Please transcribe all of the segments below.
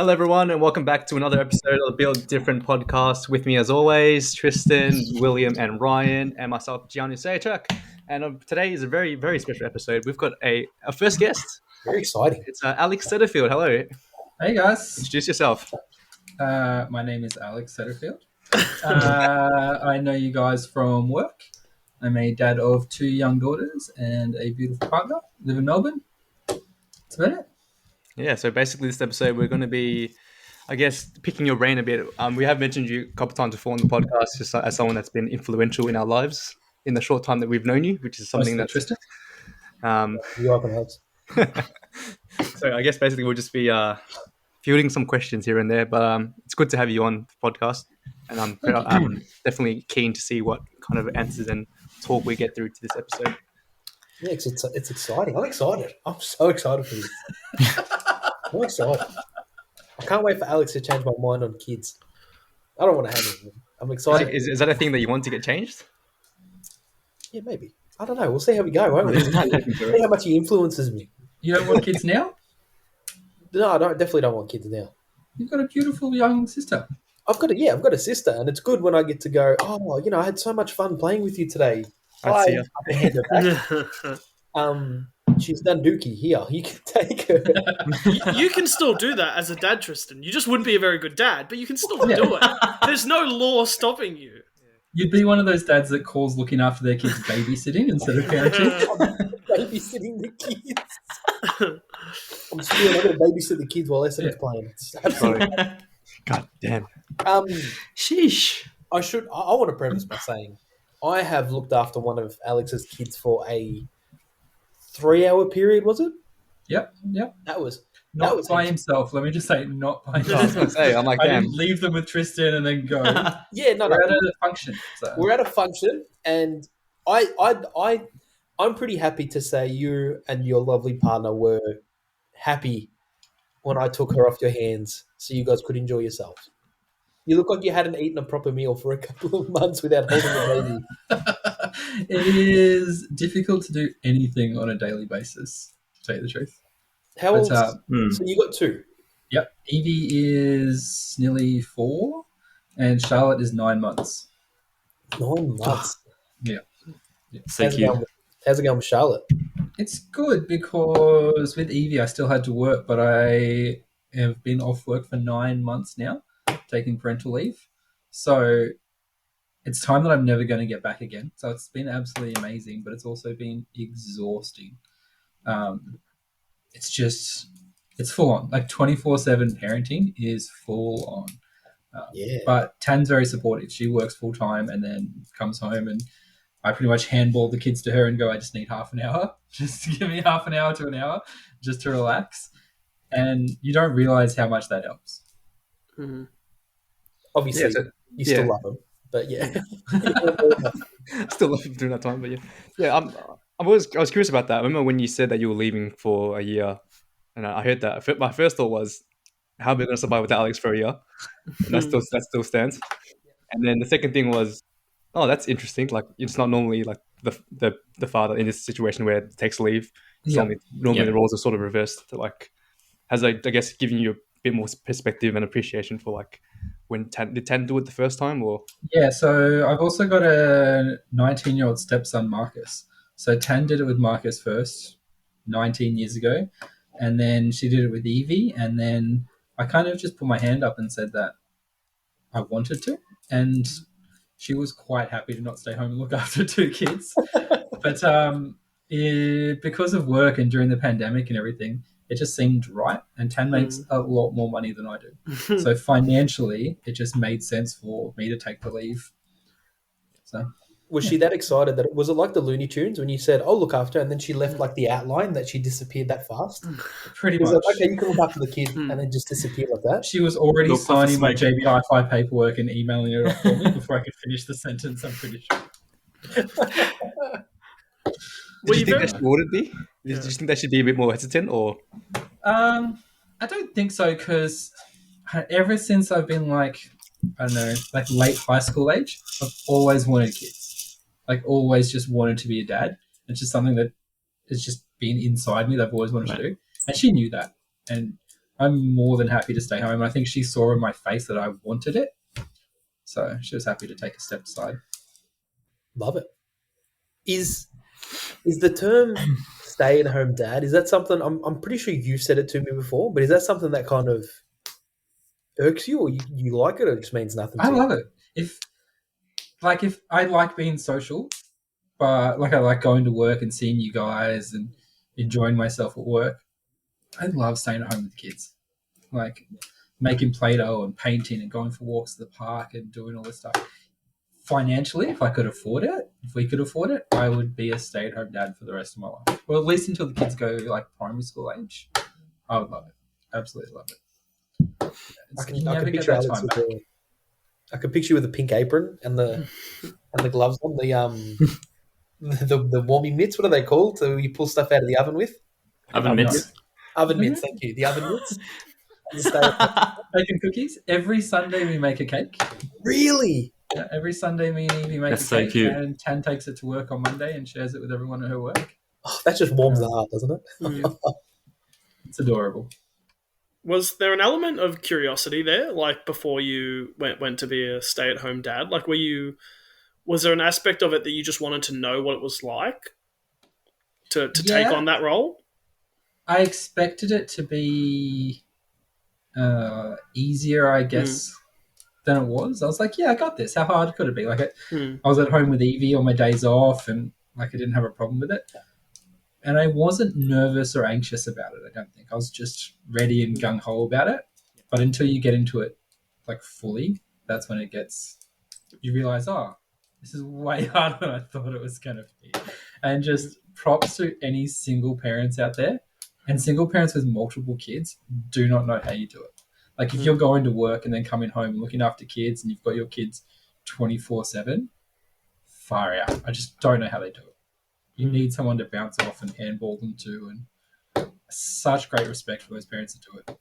Hello, everyone, and welcome back to another episode of the Build Different podcast. With me, as always, Tristan, William, and Ryan, and myself, Jeanu. And today is a very, very special episode. We've got a first guest. Very exciting. It's Alex Setterfield. Hello. Hey guys, Introduce yourself. my name is Alex Setterfield. I know you guys from work. I'm a dad of 2 young daughters and a beautiful partner. Live in Melbourne. That's about it. Yeah, so basically this episode we're going to be, I guess, picking your brain a bit. We have mentioned you a couple of times before on the podcast just as someone that's been influential in our lives in the short time that we've known you, which is something that Tristan. You open helps. So I guess basically we'll just be fielding some questions here and there, but it's good to have you on the podcast, and I'm definitely keen to see what kind of answers and talk we get through to this episode. Yeah, it's exciting. I'm excited. I'm so excited for this. I'm excited. I can't wait for Alex to change my mind on kids. I don't want to have them. I'm excited. Is that a thing that you want to get changed? Yeah, maybe. I don't know. We'll see how we go, won't we? See how much he influences me. You don't want kids now? No, I definitely don't want kids now. You've got a beautiful young sister. I've got a sister, and it's good when I get to go, I had so much fun playing with you today. I'd see her. I can hand her back. She's done dookie here. You can take her. You can still do that as a dad, Tristan. You just wouldn't be a very good dad, but you can still do it. There's no law stopping you. You'd be one of those dads that calls looking after their kids babysitting instead of parenting. Babysitting the kids. I'm still not going to babysit the kids while Essendon's playing. It's absolutely. God damn. Sheesh. I want to preface by saying I have looked after one of Alex's kids for a 3-hour period, was it? Yep. That was by himself. Let me just say, not by I was himself. going to say, I'm like, I damn. didn't leave them with Tristan and then go. Yeah, no. We're at a function. So. We're at a function, and I'm pretty happy to say you and your lovely partner were happy when I took her off your hands so you guys could enjoy yourselves. You look like you hadn't eaten a proper meal for a couple of months without holding a baby. It is difficult to do anything on a daily basis, to tell you the truth. How old? But, So you got 2. Yep. Evie is nearly 4 and Charlotte is 9 months. 9 months. Yeah. So cute. How's it going with Charlotte? It's good because with Evie I still had to work, but I have been off work for 9 months now, taking parental leave. So it's time that I'm never going to get back again. So it's been absolutely amazing, but it's also been exhausting. It's full on. Like 24/7 parenting is full on. Yeah. But Tan's very supportive. She works full time and then comes home, and I pretty much handball the kids to her and go, I just need half an hour. Just give me half an hour to an hour just to relax. And you don't realize how much that helps. Mm-hmm. Obviously, you still love them, but yeah. Still love him during that time, but yeah. I was curious about that. I remember when you said that you were leaving for a year, and I heard that. My first thought was, how are we going to survive with Alex for a year? And that still stands. And then the second thing was, oh, that's interesting. Like, it's not normally like the father in this situation where it takes leave. Normally the roles are sort of reversed. To like, has I guess given you a bit more perspective and appreciation for like when did Tan do it the first time, or? Yeah, so I've also got a 19-year-old stepson, Marcus. So Tan did it with Marcus first, 19 years ago, and then she did it with Evie, and then I kind of just put my hand up and said that I wanted to, and she was quite happy to not stay home and look after 2 kids. But because of work and during the pandemic and everything, it just seemed right. And Tan makes a lot more money than I do. So financially, it just made sense for me to take the leave. So Was she that excited that was it like the Looney Tunes when you said, "Oh, look after," and then she left like the outline that she disappeared that fast? pretty Was much. it okay? You can look after the kid and then just disappear like that. She was already Look, signing my Professor JBI5 paperwork and emailing it off for me before I could finish the sentence, I'm pretty sure. Did you think that she wouldn't be? Did you think that she'd be a bit more hesitant, or? I don't think so, because ever since I've been like late high school age, I've always wanted kids. Like always just wanted to be a dad. It's just something that has just been inside me that I've always wanted to do. And she knew that. And I'm more than happy to stay home. And I think she saw in my face that I wanted it. So she was happy to take a step aside. Love it. Is the term stay-at-home dad, is that something, I'm pretty sure you've said it to me before, but is that something that kind of irks you, or you like it, or it just means nothing to I you? love it. If I like being social, but like I like going to work and seeing you guys and enjoying myself at work. I love staying at home with the kids. Like making Play-Doh and painting and going for walks to the park and doing all this stuff. Financially, if I could afford it, if we could afford it, I would be a stay-at-home dad for the rest of my life. Well, at least until the kids go like primary school age. I would love it. Absolutely love it. I can never get picture that Alex time with back. I can picture you with a pink apron and the gloves on, the warming mitts. What are they called? So you pull stuff out of the oven with? Oven mitts. Oven mitts, thank you. The oven mitts. Making cookies. Every Sunday we make a cake. Really? Yeah, every Sunday me and Evie make That's a so cake, cute. and Tan takes it to work on Monday and shares it with everyone at her work. Oh, that just warms the heart, doesn't it? Mm. It's adorable. Was there an element of curiosity there, like before you went to be a stay-at-home dad? Like, was there an aspect of it that you just wanted to know what it was like to take on that role? I expected it to be easier, I guess, than it was. I was like, yeah, I got this. How hard could it be? Like, I was at home with Evie on my days off, and like I didn't have a problem with it. And I wasn't nervous or anxious about it, I don't think. I was just ready and gung-ho about it. But until you get into it, like, fully, that's when you realize, oh, this is way harder than I thought it was going to be. And just props to any single parents out there. And single parents with multiple kids do not know how you do it. Like, if you're going to work and then coming home and looking after kids and you've got your kids 24/7, far out. I just don't know how they do it. You need someone to bounce off and handball them to, and such great respect for those parents that do it.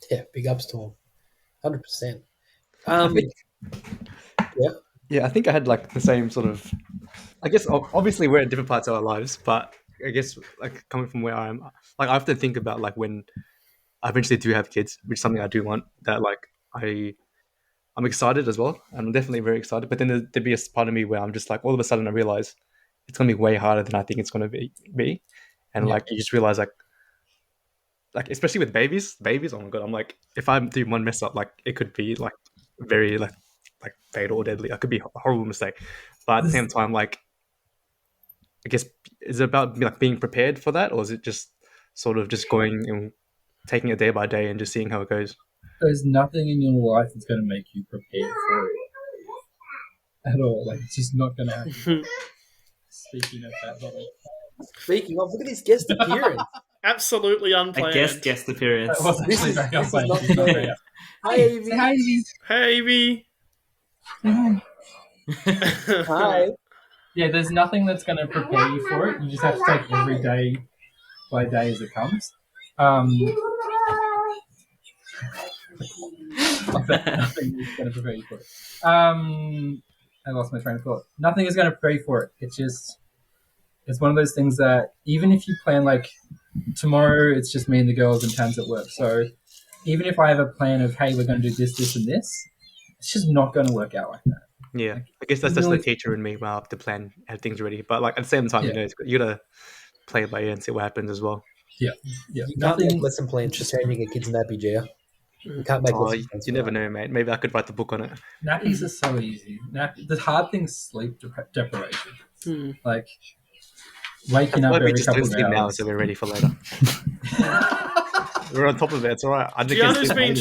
Yeah, big ups to them. 100%. Yeah, I think I had like the same sort of. I guess obviously we're at different parts of our lives, but I guess like coming from where I am, like I have to think about like when I eventually do have kids, which is something I do want. That like I'm excited as well. I'm definitely very excited. But then there'd be a part of me where I'm just like all of a sudden I realize it's gonna be way harder than I think it's gonna be. And like you just realize like especially with babies, oh my god, I'm like if I do one mess up, like it could be like very like fatal or deadly. It could be a horrible mistake. But at the same time, like I guess is it about like being prepared for that, or is it just sort of just going and taking it day by day and just seeing how it goes? There's nothing in your life that's going to make you prepared for it at all. Like, it's just not going to happen. Speaking of that, Speaking of, look at this guest appearance. Absolutely unplanned. A guest appearance. that was actually very this is unplanned. not It's not fair. very- Hi, Evie. Hi, Evie. Hey, Evie. Hi. Yeah, there's nothing that's going to prepare you for it. You just have to take every day by day as it comes. Nothing is going to prepare you for it. I lost my train of thought. Nothing is going to prepare you for it. It's one of those things that even if you plan like tomorrow, it's just me and the girls and Tan's at work. So even if I have a plan of, hey, we're going to do this, this, and this, it's just not going to work out like that. Yeah, I guess that's just the teacher in me. Where I have to plan, have things ready. But like at the same time, you know, you gotta play it by ear and see what happens as well. Yeah. You can't make lesson plans for changing a kid's nappy, Gia. You can't make lesson plans. You never know, mate. Maybe I could write the book on it. Nappies are so easy. The hard thing's sleep deprivation. Like waking up every couple of hours. Now, so we're ready for later. We're on top of it. It's all right. Giannu's been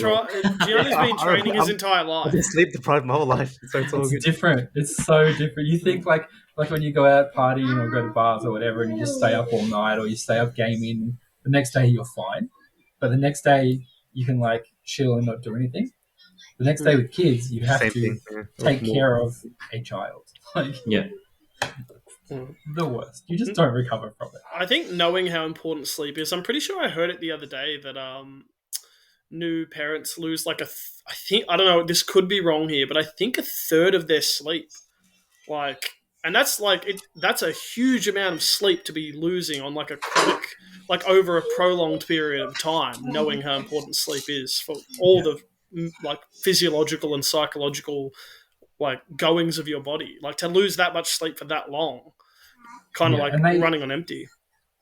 training his entire life. I've been sleep deprived my whole life, so it's all It's good. different. It's so different. You think like when you go out partying or go to bars or whatever, and you just stay up all night or you stay up gaming. The next day you're fine, but the next day you can like chill and not do anything. The next day with kids, you have to take care of a child. Like the worst. You just don't recover from it. I think knowing how important sleep is, I'm pretty sure I heard it the other day that new parents lose like I don't know, this could be wrong here, but I think a third of their sleep. Like, and that's that's a huge amount of sleep to be losing on like a chronic, like over a prolonged period of time, knowing how important sleep is for all the like physiological and psychological like goings of your body. Like to lose that much sleep for that long, kind of Yeah, like and running on empty.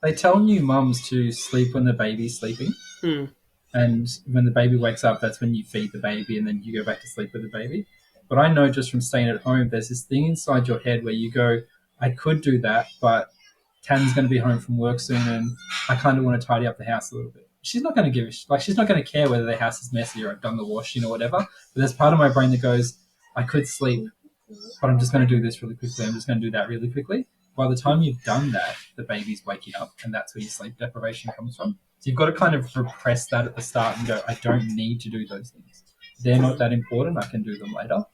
they tell new mums to sleep when the baby's sleeping. Hmm. And when the baby wakes up, that's when you feed the baby and then you go back to sleep with the baby. But I know just from staying at home, there's this thing inside your head where you go, I could do that, but Tan's going to be home from work soon and I kind of want to tidy up the house a little bit. She's not going to she's not going to care whether the house is messy or I've done the washing or whatever. But there's part of my brain that goes, I could sleep, but I'm just going to do this really quickly. I'm just going to do that really quickly. By the time you've done that, the baby's waking up, and that's where your sleep deprivation comes from. So you've got to kind of repress that at the start and go, I don't need to do those things. They're not that important. I can do them later. And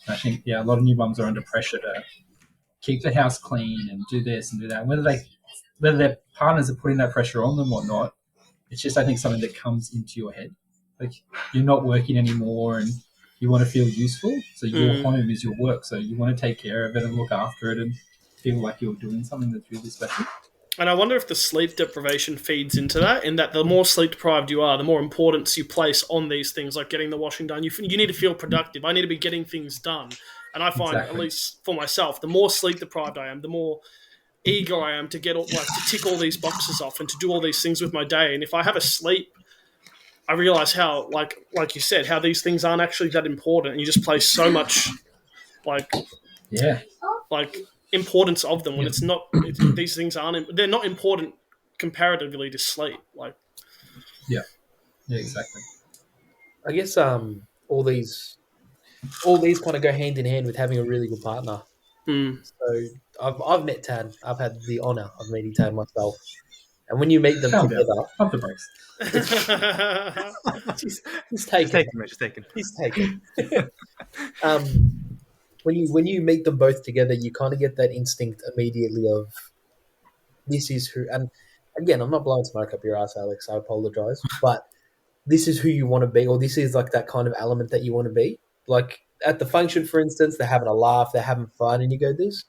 I think, a lot of new mums are under pressure to keep the house clean and do this and do that. And whether their partners are putting that pressure on them or not, it's just, I think, something that comes into your head. Like, you're not working anymore and you want to feel useful. So your home is your work. So you want to take care of it and look after it and feel like you're doing something that's really special. And I wonder if the sleep deprivation feeds into that, in that the more sleep deprived you are, the more importance you place on these things, like getting the washing done. You need to feel productive. I need to be getting things done. And I find, at least for myself, the more sleep deprived I am, the more eager I am to to tick all these boxes off and to do all these things with my day. And if I have a sleep, I realize how, like you said, how these things aren't actually that important, and you just place so much, like importance of them when it's not. These things they're not important comparatively to sleep. Like, yeah, exactly. I guess all these kind of go hand in hand with having a really good partner. So I've met Tan. I've had the honor of meeting Tan myself. And when you meet them together, pump the brakes. He's taken. He's taken. When you meet them both together, you kind of get that instinct immediately of this is who. And again, I'm not blowing smoke up your ass, Alex. I apologize, but this is who you want to be, or this is like that kind of element that you want to be. Like at the function, for instance, they're having a laugh, they're having fun, and you go, "This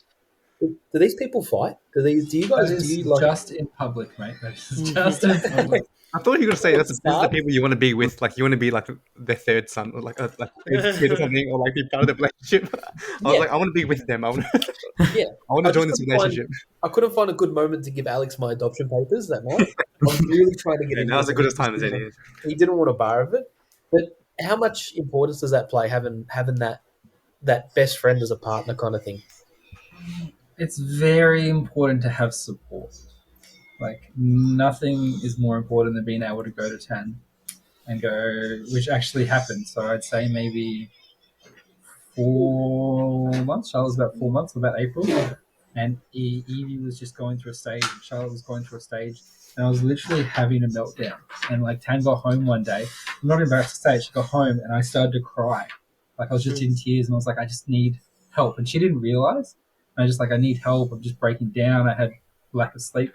do these people fight? Do you guys just in public, mate? Just in public." I thought you were going to say this is the people you want to be with. Like you want to be like their third son, or like third kid or something, or like be part of the relationship. I was like, I want to be with them. I want to join this relationship. I couldn't find a good moment to give Alex my adoption papers that night. I was really trying to get him. That was as good as time as any. He didn't want a bar of it. But how much importance does that play, having that best friend as a partner kind of thing? It's very important to have support. Like, nothing is more important than being able to go to Tan and go, which actually happened. So I'd say maybe 4 months. Charlotte was about 4 months, about April. And Evie was just going through a stage. Charlotte was going through a stage. And I was literally having a meltdown. And like Tan got home one day. I'm not embarrassed to say it. She got home and I started to cry. Like I was just in tears and I was like, I just need help. And she didn't realize. And I just like, I need help. I'm just breaking down. I had lack of sleep.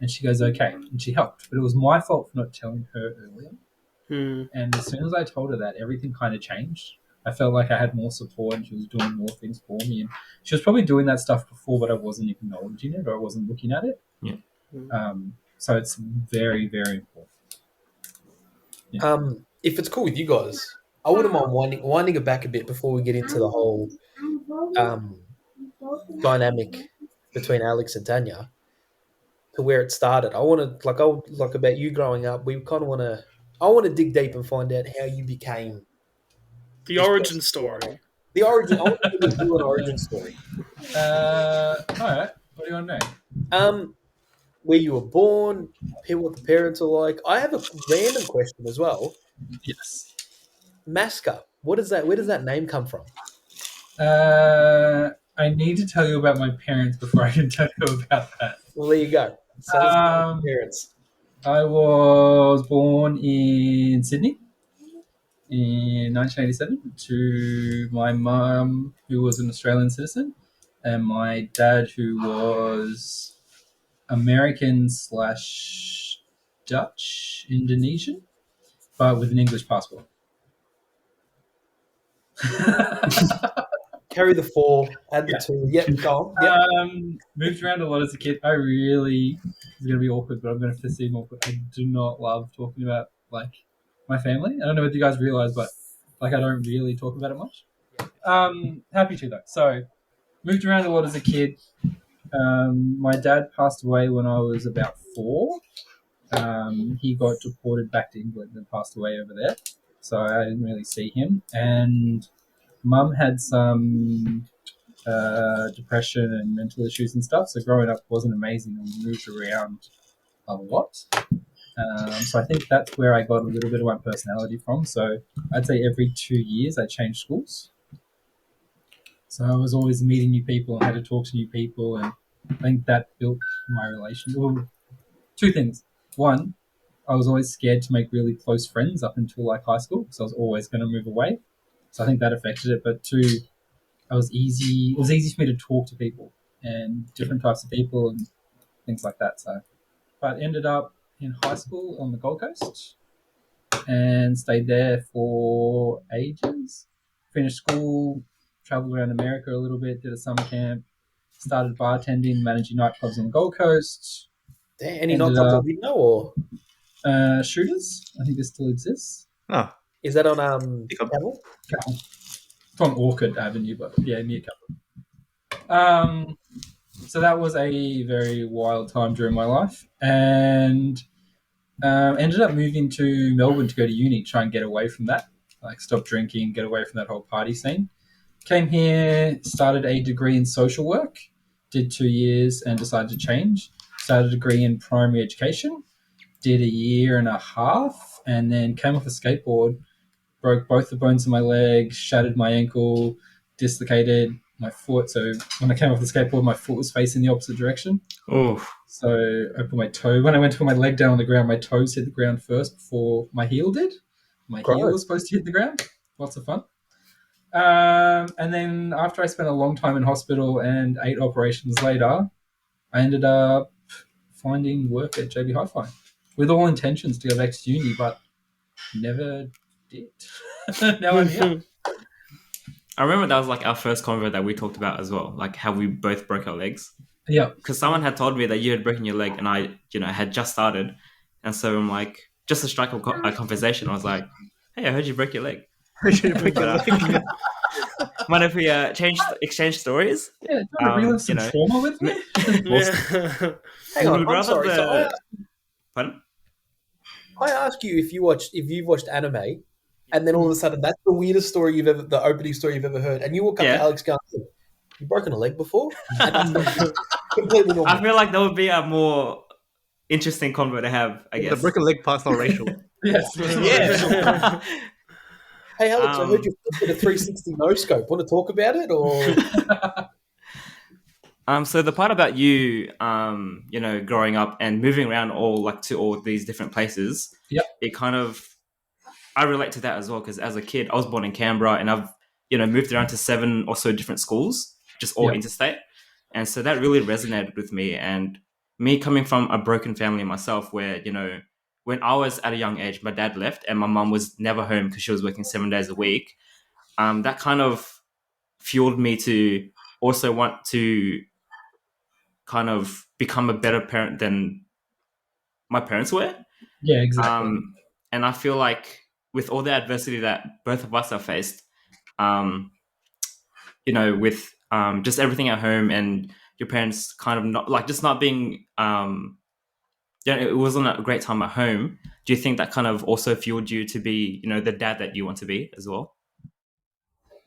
And she goes, okay. And she helped. But it was my fault for not telling her earlier. And as soon as I told her that, everything kind of changed. I felt like I had more support and she was doing more things for me. And she was probably doing that stuff before, but I wasn't acknowledging it or I wasn't looking at it. Yeah. So it's very, very important. Yeah. If it's cool with you guys, I wouldn't mind winding it back a bit before we get into the whole dynamic between Alex and Tanya, to where it started. I want to like about you growing up. We kind of want to. I want to dig deep and find out how you became the origin story. The origin. I want to do an origin story. All right. What do you want to know? Where you were born, what the parents are like. I have a random question as well. Yes. Masca. What is that? Where does that name come from? I need to tell you about my parents before I can tell you about that. Well, there you go. So parents. I was born in Sydney in 1987 to my mum, who was an Australian citizen, and my dad, who was American / Dutch, Indonesian, but with an English passport. Carry the 4, add the Yeah. 2. Yep, go on. Yep. Moved around a lot as a kid. I really, it's going to be awkward, but I'm going to seem awkward. I do not love talking about like my family. I don't know what you guys realize, but like I don't really talk about it much. Happy to though. So moved around a lot as a kid. My dad passed away when I was about 4. He got deported back to England and passed away over there, so I didn't really see him. And Mum had some depression and mental issues and stuff. So growing up wasn't amazing, and we moved around a lot. So I think that's where I got a little bit of my personality from. So I'd say every 2 years I changed schools. So I was always meeting new people and had to talk to new people, and I think that built my relationship. Well, 2 things. One, I was always scared to make really close friends up until like high school because I was always going to move away. So I think that affected it. But 2, it was easy for me to talk to people and different types of people and things like that. So, but ended up in high school on the Gold Coast and stayed there for ages. Finished school, traveled around America a little bit, did a summer camp, started bartending, managing nightclubs on the Gold Coast. Any nightclubs that we know, or Shooters, I think this still exists. Oh, is that on Cavill? It's on Orchard Avenue, but yeah, near Capital. So that was a very wild time during my life, and ended up moving to Melbourne to go to uni, try and get away from that, like stop drinking, get away from that whole party scene. Came here, started a degree in social work, did 2 years, and decided to change. Started a degree in primary education, did 1.5 years, and then came off a skateboard, broke both the bones in my leg, shattered my ankle, dislocated my foot. So when I came off the skateboard, my foot was facing the opposite direction. Oh, So I put my toe, when I went to put my leg down on the ground, my toes hit the ground first before my heel did. My heel was supposed to hit the ground. Lots of fun. And then after I spent a long time in hospital and 8 operations later, I ended up finding work at JB Hi-Fi with all intentions to go back to uni, but never did. Now I'm here. I remember that was like our first convo that we talked about as well, like how we both broke our legs. Yeah. Because someone had told me that you had broken your leg, and I, had just started, and so I'm like, just to strike a conversation, I was like, "Hey, I heard you broke your leg. Mind if we exchange stories? Yeah, do you want to relive some trauma with me? Hang on, I'm sorry. Pardon? I ask you if you've watched anime, and then all of a sudden that's the weirdest story the opening story you've ever heard, and you walk up to Alex going, "You broken a leg before?" Completely normal. I feel like that would be a more interesting convo to have, I guess. The broken leg part's not racial. Yes. Yeah. Hey Alex, I heard you did a 360 no scope. Want to talk about it, or? So the part about you, growing up and moving around to all these different places, it kind of, I relate to that as well, because as a kid, I was born in Canberra, and I've, moved around to 7 or so different schools, just all interstate. And so that really resonated with me. And me coming from a broken family myself, where, when I was at a young age, my dad left and my mum was never home because she was working 7 days a week. That kind of fueled me to also want to kind of become a better parent than my parents were. Yeah, exactly. And I feel like with all the adversity that both of us have faced, with just everything at home and your parents kind of not being, it wasn't a great time at home. Do you think that kind of also fueled you to be, the dad that you want to be as well?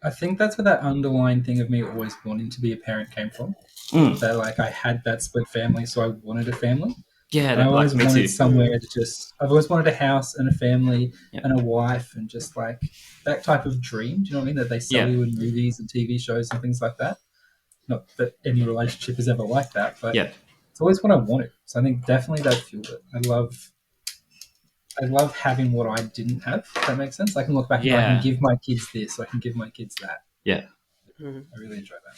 I think that's where that underlying thing of me always wanting to be a parent came from. That I had that split family, so I wanted a family. Yeah, I always me wanted too. somewhere to I've always wanted a house and a family and a wife, and just like that type of dream. Do you know what I mean? That they sell you in movies and TV shows and things like that. Not that any relationship is ever like that, but it's always what I wanted. So I think definitely that fueled it. I love having what I didn't have, if that makes sense. I can look back and I can give my kids this, or I can give my kids that. Yeah. I really enjoy that.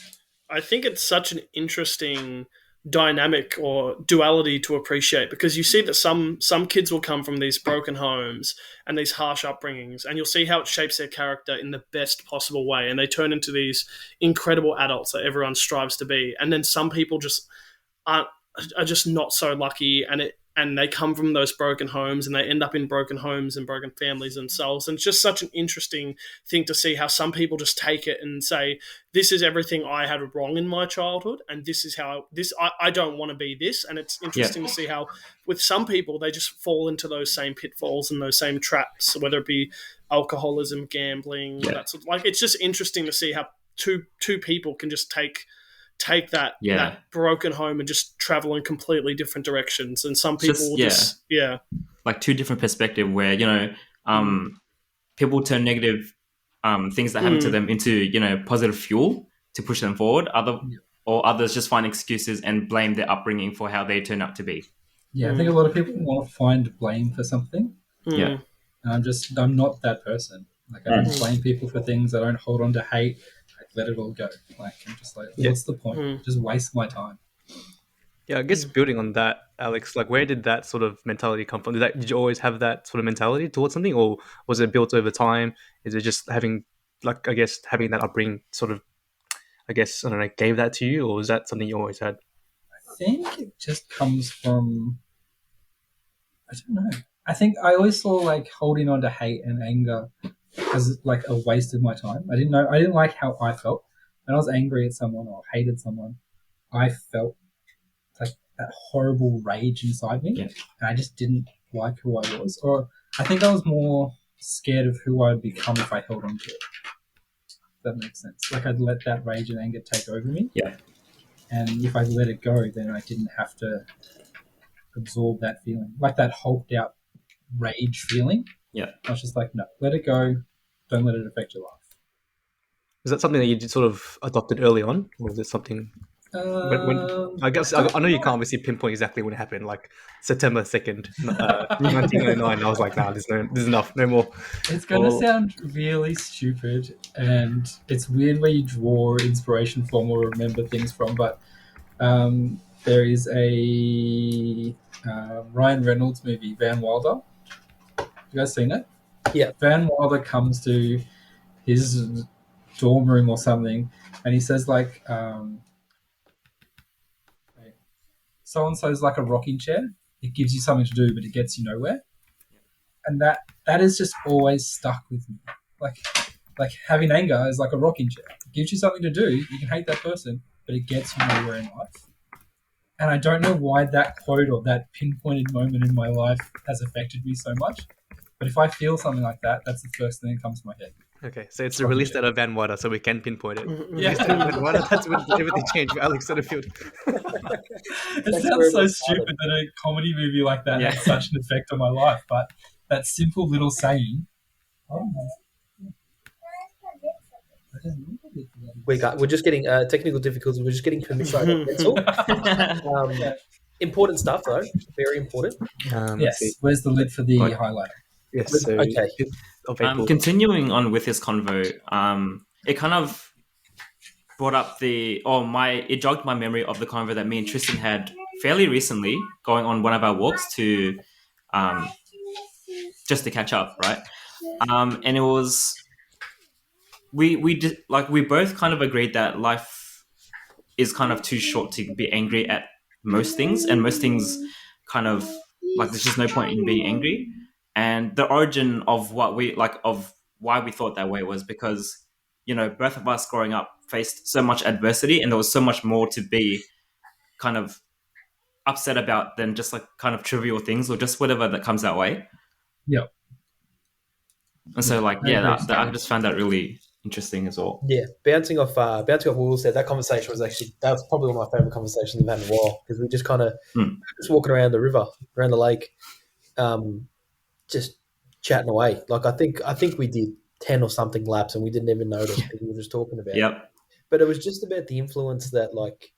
I think it's such an interesting dynamic or duality to appreciate, because you see that some kids will come from these broken homes and these harsh upbringings, and you'll see how it shapes their character in the best possible way, and they turn into these incredible adults that everyone strives to be. And then some people just aren't are just not so lucky, and they come from those broken homes and they end up in broken homes and broken families themselves. And it's just such an interesting thing to see how some people just take it and say, this is everything I had wrong in my childhood, and this is how I don't want to be this. And it's interesting to see how with some people they just fall into those same pitfalls and those same traps, whether it be alcoholism, gambling, that's like, it's just interesting to see how two people can just take that broken home and just travel in completely different directions. And some people like two different perspectives where, people turn negative things that happen to them into, positive fuel to push them forward. Or others just find excuses and blame their upbringing for how they turn out to be. I think a lot of people want to find blame for something. And I'm not that person. Like, I don't blame people for things. I don't hold on to hate. Let it all go. Like, I'm just like, what's the point? Just waste my time. Yeah, I guess building on that, Alex, like, where did that sort of mentality come from? Did you always have that sort of mentality towards something, or was it built over time? Is it just having that upbringing sort of, I guess, I don't know, gave that to you, or was that something you always had? I think it just comes from, I don't know. I think I always saw like holding on to hate and anger as like a waste of my time. I didn't like how I felt when I was angry at someone or hated someone. I felt like that horrible rage inside me, and I just didn't like who I was. Or I think I was more scared of who I'd become if I held on to it. If that makes sense. Like, I'd let that rage and anger take over me. Yeah. And if I let it go, then I didn't have to absorb that feeling, like that hulked out rage feeling. Yeah. I was just like, no, let it go. Don't let it affect your life. Is that something that you sort of adopted early on, or was it something? I guess I know you can't obviously pinpoint exactly when it happened, like September 2nd, 1999. I was like, nah, this is enough, no more. It's going to sound really stupid, and it's weird where you draw inspiration from or remember things from, but there is a Ryan Reynolds movie, Van Wilder. You guys seen it? Yeah. Van Wilder comes to his dorm room or something, and he says like, so-and-so's like a rocking chair. It gives you something to do, but it gets you nowhere. And that has just always stuck with me. Like having anger is like a rocking chair. It gives you something to do. You can hate that person, but it gets you nowhere in life. And I don't know why that quote or that pinpointed moment in my life has affected me so much. But if I feel something like that, that's the first thing that comes to my head. Okay, so it's the release date of Van Wilder, so we can pinpoint it. Yeah. Van Wilder, that's when everything changed for Alex Setterfield. It sounds so stupid that a comedy movie like that had such an effect on my life, but that simple little saying. We're just getting technical difficulties. We're just getting permission. Important stuff, though. Very important. Yes. Where's the lid for the highlighter? Yes. So okay. Continuing on with this convo, it kind of brought up it jogged my memory of the convo that me and Tristan had fairly recently, going on one of our walks to, just to catch up, right? And it was, we both kind of agreed that life is kind of too short to be angry at most things, and most things kind of like there's just no point in being angry. And the origin of why we thought that way was because, both of us growing up faced so much adversity, and there was so much more to be kind of upset about than just like kind of trivial things or just whatever that comes our way. Yeah. And so I just found that really interesting as well. Yeah, bouncing off what Will said, that conversation that was probably one of my favorite conversations we've had in a while, because we just kind of just walking around the river, around the lake, just chatting away. Like I think we did 10 or something laps, and we didn't even notice because we were just talking about it. But it was just about the influence that, like,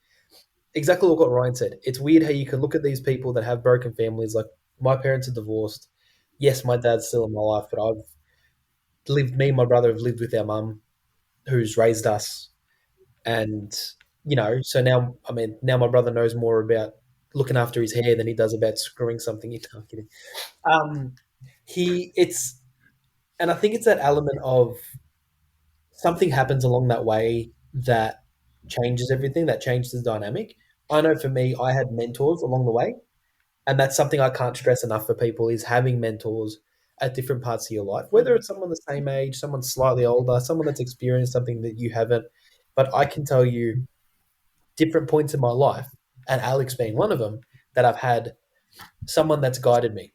exactly what Ryan said. It's weird how you can look at these people that have broken families. Like, my parents are divorced. Yes, my dad's still in my life, but me and my brother have lived with our mum, who's raised us, and So now, now my brother knows more about looking after his hair than he does about screwing something in. No, I'm kidding. Um, and I think it's that element of something happens along that way that changes everything, that changes the dynamic. I know for me, I had mentors along the way, and that's something I can't stress enough for people is having mentors at different parts of your life, whether it's someone the same age, someone slightly older, someone that's experienced something that you haven't. But I can tell you different points in my life, and Alex being one of them, that I've had someone that's guided me.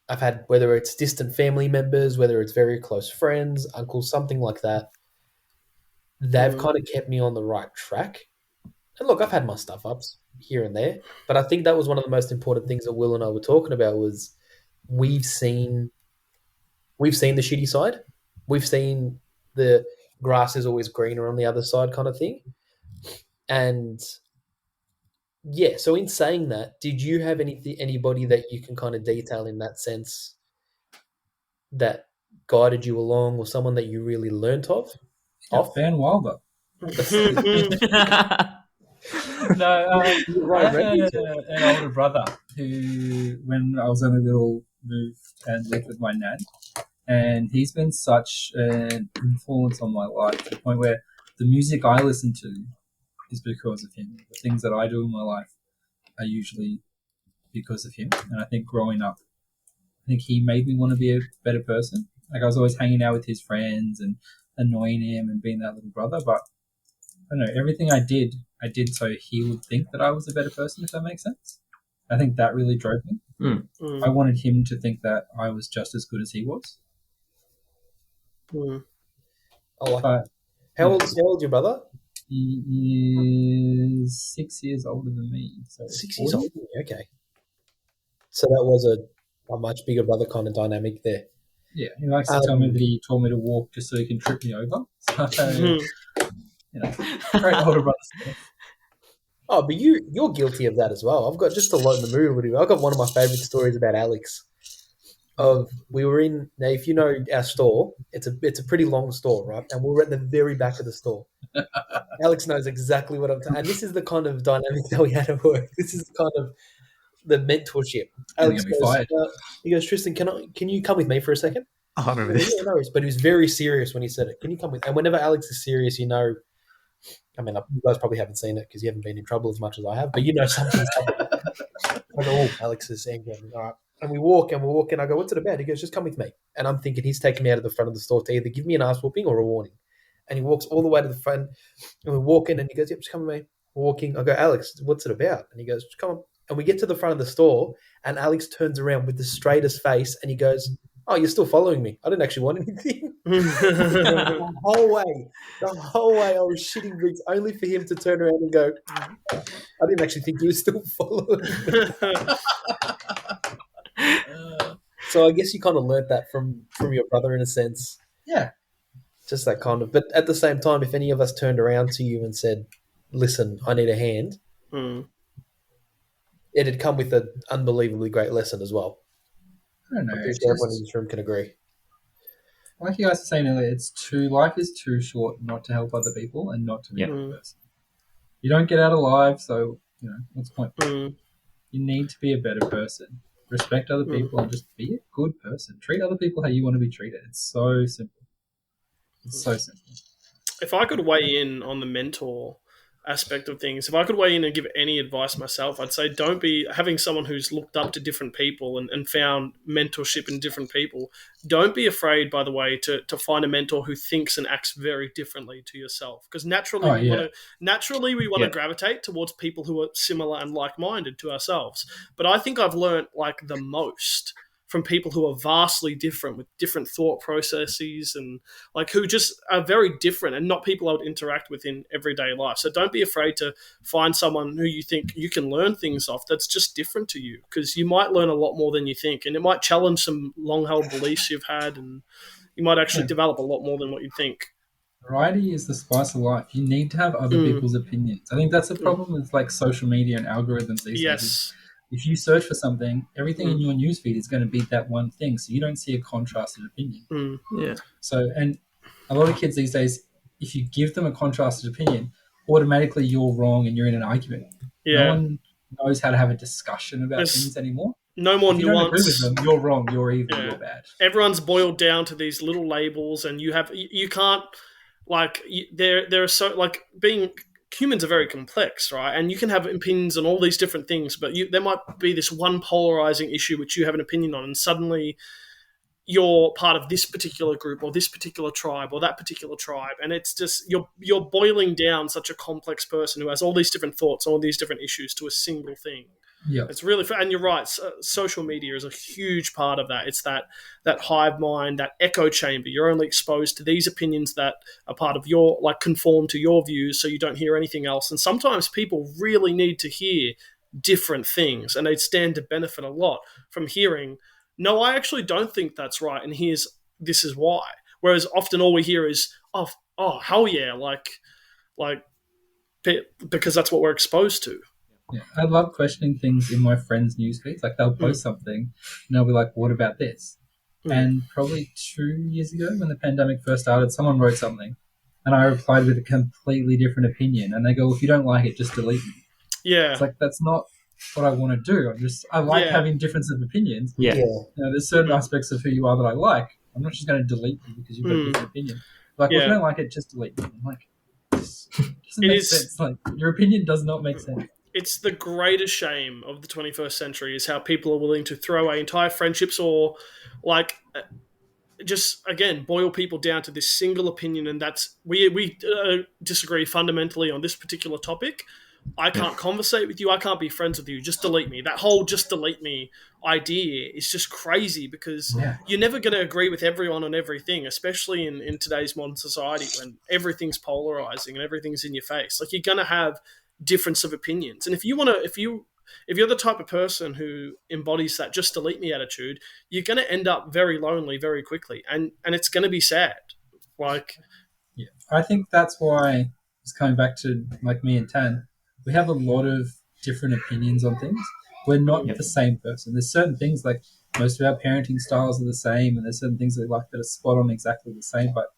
I've had, whether it's distant family members, whether it's very close friends, uncles, something like that, they've kind of kept me on the right track. And look, I've had my stuff ups here and there, but I think that was one of the most important things that Will and I were talking about was we've seen the shitty side. We've seen the grass is always greener on the other side kind of thing. And yeah, so in saying that, did you have anybody that you can kind of detail in that sense that guided you along, or someone that you really learnt of? Van Wilder. No, Right, I had an older brother who, when I was only little, moved and lived with my nan, and he's been such an influence on my life to the point where the music I listen to is because of him. The things that I do in my life are usually because of him. And I think growing up, I think he made me want to be a better person. Like I was always hanging out with his friends and annoying him and being that little brother, but I don't know, everything I did so he would think that I was a better person, if that makes sense. I think that really drove me. I wanted him to think that I was just as good as he was. I like that. How old's your brother? He is 6 years older than me. So 6 years older than you, okay. So that was a much bigger brother kind of dynamic there. Yeah, he likes to tell me that he told me to walk just so he can trip me over. So, great older brother stuff. Oh, but you're guilty of that as well. I've got, just to lighten the mood with you, I've got one of my favourite stories about Alex. We were in, now if you know our store, it's a pretty long store, right? And we were at the very back of the store. Alex knows exactly what I'm talking, and this is the kind of dynamic that we had at work. This is kind of the mentorship. Alex goes, Tristan, can you come with me for a second? Oh, I remember this. Yeah, no, but he was very serious when he said it. Can you come with? And whenever Alex is serious, you guys probably haven't seen it because you haven't been in trouble as much as I have, but something's happening. I go, oh, Alex is angry. All right. And we walk, and I go, what's it about? He goes, just come with me. And I'm thinking he's taking me out of the front of the store to either give me an ass whooping or a warning. And he walks all the way to the front, and we walk in, and he goes, yep, just come with me. We're walking. I go, Alex, what's it about? And he goes, come on. And we get to the front of the store, and Alex turns around with the straightest face, and he goes, oh, you're still following me. I didn't actually want anything. The whole way I was shitting bricks only for him to turn around and go, I didn't actually think you were still following me. So I guess you kind of learnt that from your brother in a sense. Yeah. Just that kind of, but at the same time, if any of us turned around to you and said, listen, I need a hand, it'd come with an unbelievably great lesson as well. I don't know. I'm sure everyone in this room can agree. Like you guys were saying earlier, life is too short not to help other people and not to be a good person. You don't get out alive, so what's the point? You need to be a better person. Respect other people and just be a good person. Treat other people how you want to be treated. It's so simple. It's so simple. If I could weigh in on the mentor aspect of things, if I could weigh in and give any advice myself, I'd say don't be having someone who's looked up to different people and found mentorship in different people. Don't be afraid, by the way, to find a mentor who thinks and acts very differently to yourself, because naturally we want to gravitate towards people who are similar and like-minded to ourselves. But I think I've learned the most from people who are vastly different, with different thought processes, and who just are very different and not people I would interact with in everyday life. So don't be afraid to find someone who you think you can learn things off that's just different to you, because you might learn a lot more than you think, and it might challenge some long-held beliefs you've had, and you might actually develop a lot more than what you think. Variety is the spice of life. You need to have other people's opinions. I think that's the problem with social media and algorithms these days. Yes. If you search for something, everything in your newsfeed is going to be that one thing, so you don't see a contrasted opinion. Yeah. So, and a lot of kids these days, if you give them a contrasted opinion, automatically you're wrong and you're in an argument. No Yeah. one knows how to have a discussion about There's things anymore. no more If you don't agree with nuance. them, you're wrong, you're evil, Yeah. you're bad. Everyone's boiled down to these little labels, and you can't, like, there are so, like, being humans are very complex, right? And you can have opinions on all these different things, but there might be this one polarizing issue which you have an opinion on, and suddenly you're part of this particular group or this particular tribe or that particular tribe, and it's just you're boiling down such a complex person who has all these different thoughts, all these different issues to a single thing. Yeah, It's really, and you're right. Social media is a huge part of that. It's that hive mind, that echo chamber. You're only exposed to these opinions that are part of your, like, conform to your views, so you don't hear anything else. And sometimes people really need to hear different things, and they stand to benefit a lot from hearing, no, I actually don't think that's right, and this is why. Whereas often all we hear is, oh, hell yeah, like because that's what we're exposed to. yeah. I love questioning things in my friends' news feeds. Like they'll post something and they'll be like, what about this? And probably 2 years ago when the pandemic first started, someone wrote something and I replied with a completely different opinion. And they go, if you don't like it, just delete me. Yeah. It's like, that's not what I want to do. I like having difference of opinions. Yeah. You know, there's certain aspects of who you are that I like. I'm not just going to delete you because you've got a different opinion. Like, well, if you don't like it, just delete me. I'm like, this doesn't make sense. Like, your opinion does not make sense. It's the greatest shame of the 21st century is how people are willing to throw away entire friendships or, like, just, again, boil people down to this single opinion, and that's we disagree fundamentally on this particular topic. I can't conversate with you. I can't be friends with you. Just delete me. That whole just delete me idea is just crazy because you're never going to agree with everyone on everything, especially in today's modern society when everything's polarizing and everything's in your face. Like, you're going to have difference of opinions. And if you're the type of person who embodies that just delete me attitude, you're going to end up very lonely very quickly. And it's going to be sad. Like, yeah, I think that's why it's coming back to, like, me and Tan. We have a lot of different opinions on things. We're not the same person. There's certain things, like, most of our parenting styles are the same, and there's certain things that we like that are spot on exactly the same, but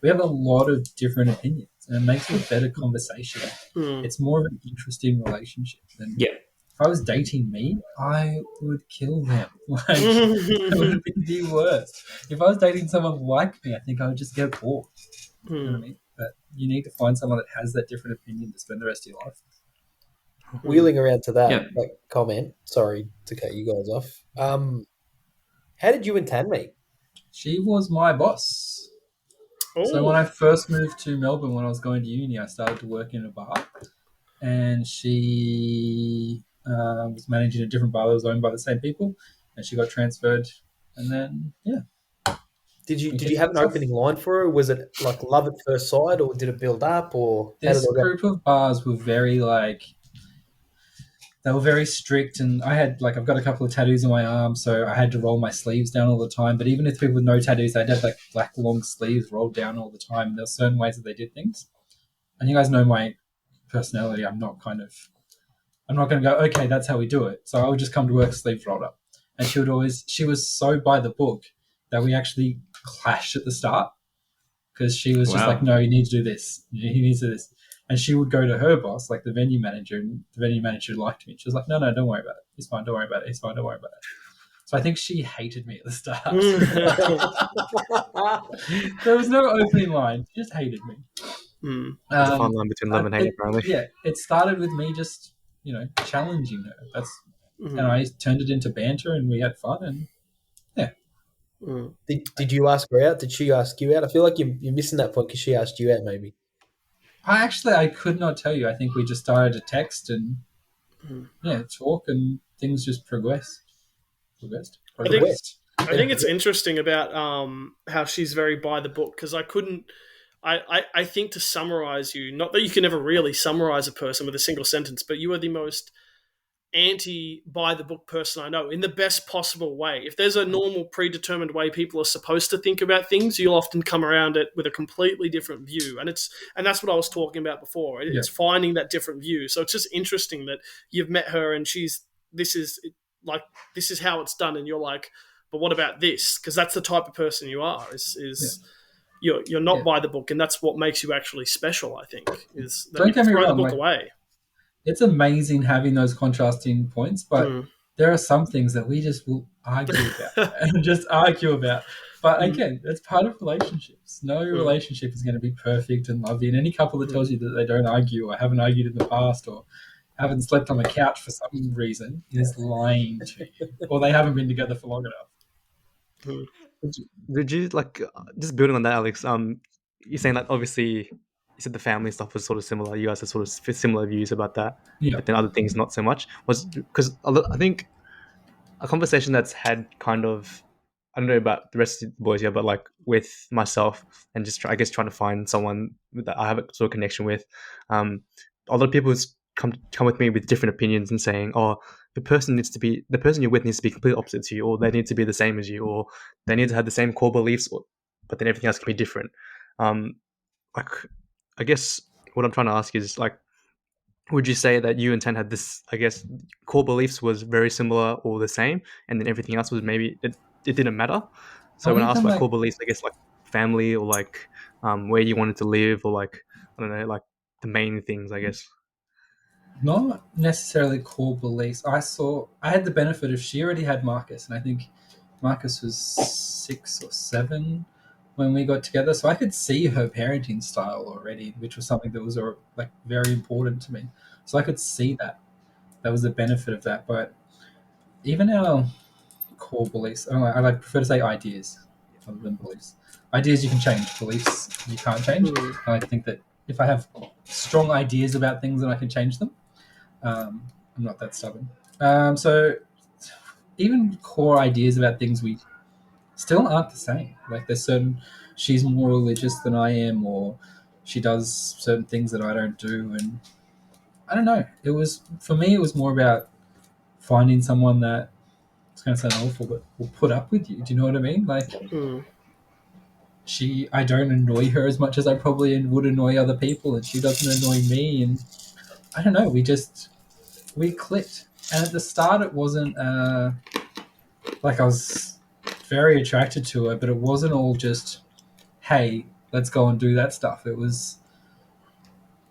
we have a lot of different opinions, and it makes it a better conversation. It's more of an interesting relationship. And if I was dating me, I would kill them. Like, it would be the worst. If I was dating someone like me, I think I would just get bored. You know what I mean? But you need to find someone that has that different opinion to spend the rest of your life with. Wheeling around to that comment, sorry to cut you guys off. How did you and Tan meet? She was my boss. oh. So when I first moved to Melbourne, when I was going to uni, I started to work in a bar, and she was managing a different bar that was owned by the same people, and she got transferred, and then Did you have an opening line for her? Was it like love at first sight, or did it build up, or how did this it go? group of bars were very, like, they were very strict, and I had, like, I've got a couple of tattoos on my arm, so I had to roll my sleeves down all the time. But even if people with no tattoos, they'd have, like, black long sleeves rolled down all the time. And there were certain ways that they did things. And you guys know my personality. I'm not going to go, okay, that's how we do it. So I would just come to work sleeves rolled up. And she was so by the book that we actually clashed at the start, because she was just like, no, you need to do this. He needs to do this. And she would go to her boss, like the venue manager, and the venue manager liked me. She was like, no, don't worry about it. He's fine. Don't worry about it. He's fine. Don't worry about it. So I think she hated me at the start. There was no opening line. She just hated me. There's a fine line between love and hate, apparently. Yeah, it started with me just, challenging her. And I turned it into banter, and we had fun, and Did you ask her out? Did she ask you out? I feel like you're missing that point because she asked you out, maybe. I could not tell you. I think we just started to text and talk, and things just progressed. I think it's interesting about how she's very by the book, because I think, to summarize you, not that you can ever really summarize a person with a single sentence, but you are the most anti-by-the-book person I know, in the best possible way. If there's a normal predetermined way people are supposed to think about things, you'll often come around it with a completely different view. And that's what I was talking about before. It's finding that different view. So it's just interesting that you've met her and this is how it's done, and you're like, but what about this? Because that's the type of person you are. you're not Yeah. by the book, and that's what makes you actually special. I think is that Don't you get me throw the wrong, book like, away. it's amazing having those contrasting points, but there are some things that we just will argue about and just argue about. But again, that's part of relationships. No relationship is going to be perfect and lovely. And any couple that tells you that they don't argue or haven't argued in the past or haven't slept on the couch for some reason is lying to you, or they haven't been together for long enough. Did you like just building on that, Alex? You're saying that obviously you said the family stuff was sort of similar. You guys have sort of similar views about that, Yeah. but then other things not so much. Was because I think a conversation that's had kind of, I don't know about the rest of the boys here, but like with myself and just I guess trying to find someone that I have a sort of connection with. A lot of people come with me with different opinions and saying, "Oh, the person you're with needs to be completely opposite to you, or they need to be the same as you, or they need to have the same core beliefs, but then everything else can be different." Like, I guess what I'm trying to ask is like, would you say that you and Ten had this, I guess, core beliefs was very similar or the same, and then everything else was maybe it didn't matter? So Not when I ask even about like core beliefs, I guess like family or like where you wanted to live or like I don't know, like the main things, I guess. not necessarily core beliefs. I had the benefit of she already had Marcus, and I think Marcus was 6 or 7 when we got together, so I could see her parenting style already, which was something that was like very important to me. So I could see that. That was the benefit of that. But even our core beliefs, I like prefer to say ideas other than beliefs. Ideas you can change, beliefs you can't change. I think that if I have strong ideas about things, then I can change them. I'm not that stubborn. So even core ideas about things we still aren't the same. Like there's certain, she's more religious than I am, or she does certain things that I don't do, and I don't know. It was for me. It was more about finding someone that, it's going to sound awful, but will put up with you. Do you know what I mean? Like I don't annoy her as much as I probably would annoy other people, and she doesn't annoy me, and I don't know. We clicked, and at the start it wasn't like I was very attracted to her, but it wasn't all just, hey, let's go and do that stuff. It was,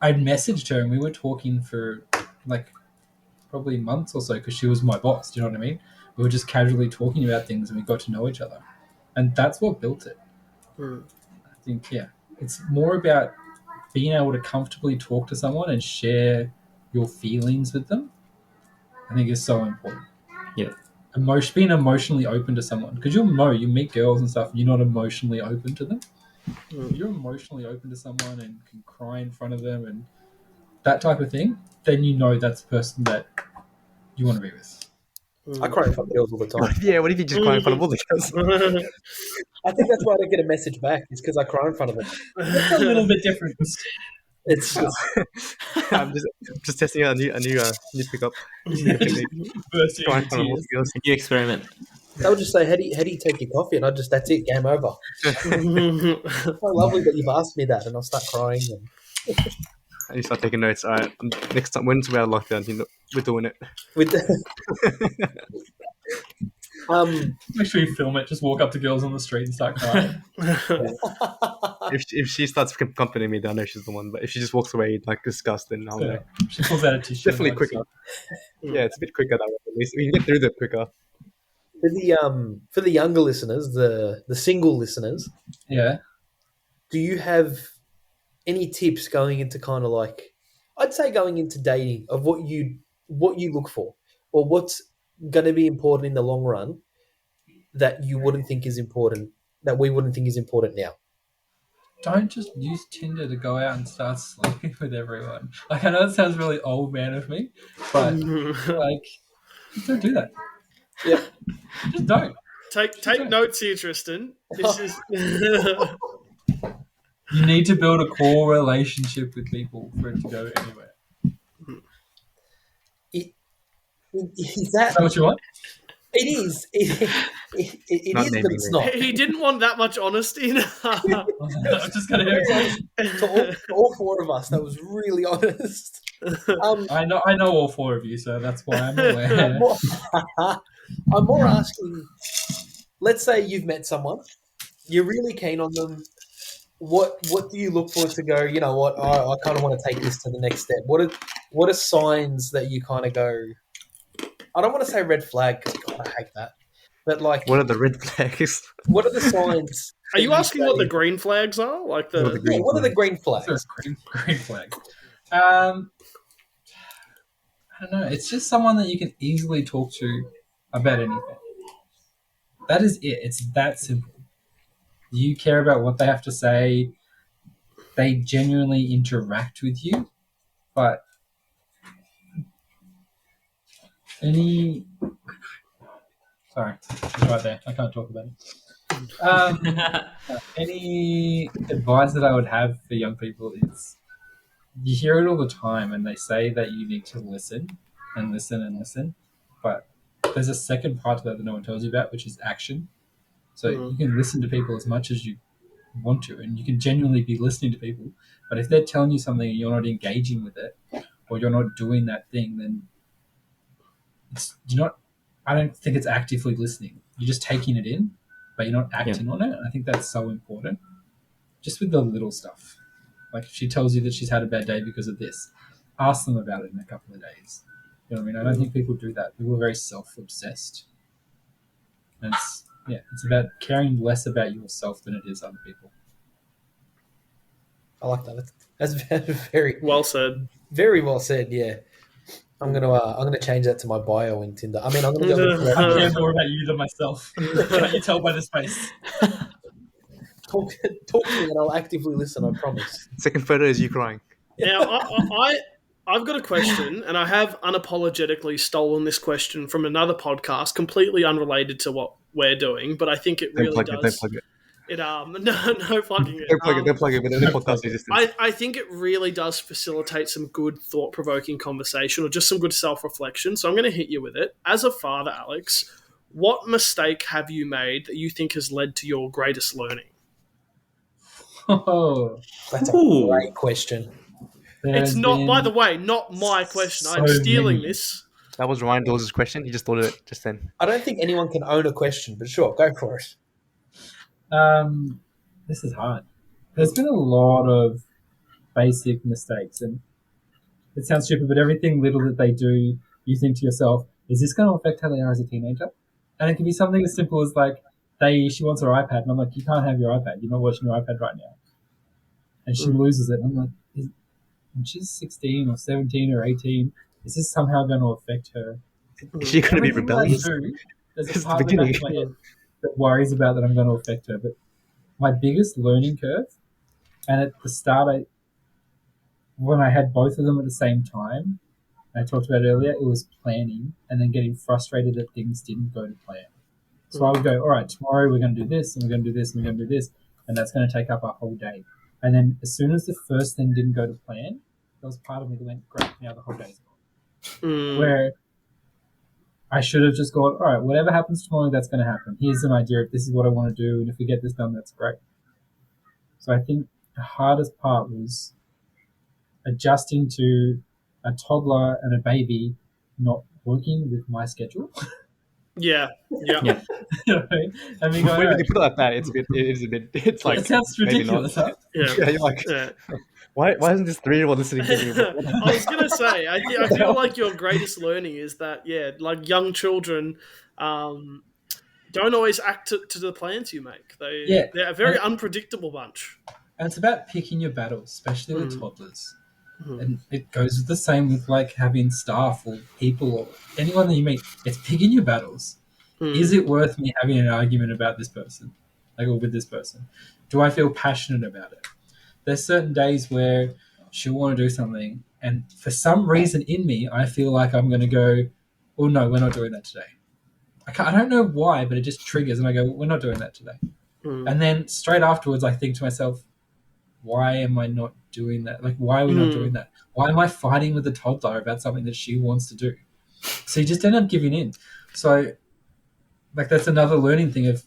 I'd messaged her and we were talking for like probably months or so because she was my boss. Do you know what I mean? We were just casually talking about things and we got to know each other, and that's what built it. I think it's more about being able to comfortably talk to someone and share your feelings with them. I think is so important. Yeah. Being emotionally open to someone, because you meet girls and stuff, and you're not emotionally open to them. You're emotionally open to someone and can cry in front of them and that type of thing, then you know that's the person that you want to be with. I cry in front of girls all the time. Yeah, what if you just cry in front of all the girls? I think that's why I don't get a message back. Is because I cry in front of them. It's a little bit different. It's just I'm just testing out a new pickup. Technique. Cry in front of all the girls. A new experiment. they'll just say, "How do you take your coffee?" And that's it, game over. So lovely that you've asked me that, and I'll start crying. And you start taking notes. All right, next time once we're out of lockdown, we're doing it. With Make sure you film it. Just walk up to girls on the street and start crying. If she starts accompanying me, then I know she's the one. But if she just walks away like disgusted, then I'll know. She pulls out a tissue. Definitely quicker. Yeah, it's a bit quicker that way. At least we can get through that quicker. For the younger listeners, the single listeners, Yeah. do you have any tips going into kind of like, I'd say going into dating, of what you look for, or what's going to be important in the long run that you wouldn't think is important, that we wouldn't think is important now? Don't just use Tinder to go out and start sleeping with everyone. Like, I know it sounds really old man of me, but like, just don't do that. Yeah. Just don't. Take notes here, Tristan. This is You need to build a core relationship with people for it to go anywhere. Is that what you want? It is. It Not is, but naming it's it. not. he didn't want that much honesty. I'm just gonna hear To all four of us, that was really honest. I know all 4 of you, so that's why I'm aware. I'm more asking, let's say you've met someone, you're really keen on them, what do you look for to go, you know what, I kind of want to take this to the next step? What are signs that you kind of go, I don't want to say red flag because God, I hate that. But like, What are the red flags? what are the signs? Are you asking what the say, green flags are? Like the, What are the green what are the green Is there flags? a green flag? I don't know. It's just someone that you can easily talk to about anything. That is it. It's that simple. You care about what they have to say. They genuinely interact with you. But any... Sorry, it's right there. I can't talk about it. Any advice that I would have for young people is, you hear it all the time, and they say that you need to listen and listen and listen. But there's a second part to that no one tells you about, which is action. So you can listen to people as much as you want to, and you can genuinely be listening to people. But if they're telling you something and you're not engaging with it, or you're not doing that thing, then you're not. I don't think it's actively listening. You're just taking it in, but you're not acting on it. And I think that's so important. Just with the little stuff, like if she tells you that she's had a bad day because of this, ask them about it in a couple of days. You know what I mean? I don't think people do that. People are very self-obsessed, and it's about caring less about yourself than it is other people. I like that. That's very well said. Very well said. Yeah, I'm gonna change that to my bio in Tinder. I mean, I'm gonna go look for I care more about you than myself. Can you tell by the space? talk to me, and I'll actively listen. I promise. Second photo is you crying. Now, I've got a question, and I have unapologetically stolen this question from another podcast, completely unrelated to what we're doing, but I think it really does. Don't plug it. No plugging it. Don't plug it, but the podcast existence. I think it really does facilitate some good thought-provoking conversation or just some good self-reflection. So I'm going to hit you with it. As a father, Alex, what mistake have you made that you think has led to your greatest learning? Oh, that's a great question. It's not, by the way, not my question. I'm stealing this. That was Ryan Dawes' question. He just thought of it just then. I don't think anyone can own a question, but sure, go for it. This is hard. There's been a lot of basic mistakes, and it sounds stupid, but everything little that they do, you think to yourself, is this going to affect how they are as a teenager? And it can be something as simple as like, she wants her iPad, and I'm like, you can't have your iPad. You're not watching your iPad right now. And she loses it. And I'm like, when she's 16 or 17 or 18, is this somehow going to affect her? Is she going to be rebellious? There's a part of my head that worries about that I'm going to affect her. But my biggest learning curve, and at the start, when I had both of them at the same time, I talked about it earlier, it was planning and then getting frustrated that things didn't go to plan. So I would go, all right, tomorrow we're going to do this, and we're going to do this, and we're going to do this, and that's going to take up our whole day. And then as soon as the first thing didn't go to plan, there was part of me that went, great, now the whole day's gone. Where I should have just gone, all right, whatever happens tomorrow, that's going to happen. Here's an idea, if this is what I want to do, and if we get this done, that's great. So I think the hardest part was adjusting to a toddler and a baby not working with my schedule. Yeah. You know, and we go, when you put it like that, it's like, it sounds ridiculous, huh? Yeah, you're like, why isn't this 3-year-old listening to me? I was going to say, I feel like your greatest learning is that, like young children don't always act to the plans you make. They're a very unpredictable bunch. And it's about picking your battles, especially with toddlers. And it goes the same with like having staff or people or anyone that you meet. It's picking your battles. Is it worth me having an argument about this person, like, or with this person? Do I feel passionate about it? There's certain days where she'll want to do something, and for some reason in me, I feel like I'm going to go, oh no, we're not doing that today. I don't know why, but it just triggers, and I go, we're not doing that today. And then straight afterwards, I think to myself, why am I not doing that? Like, why are we not doing that? Why am I fighting with a toddler about something that she wants to do? So you just end up giving in. So, like, that's another learning thing of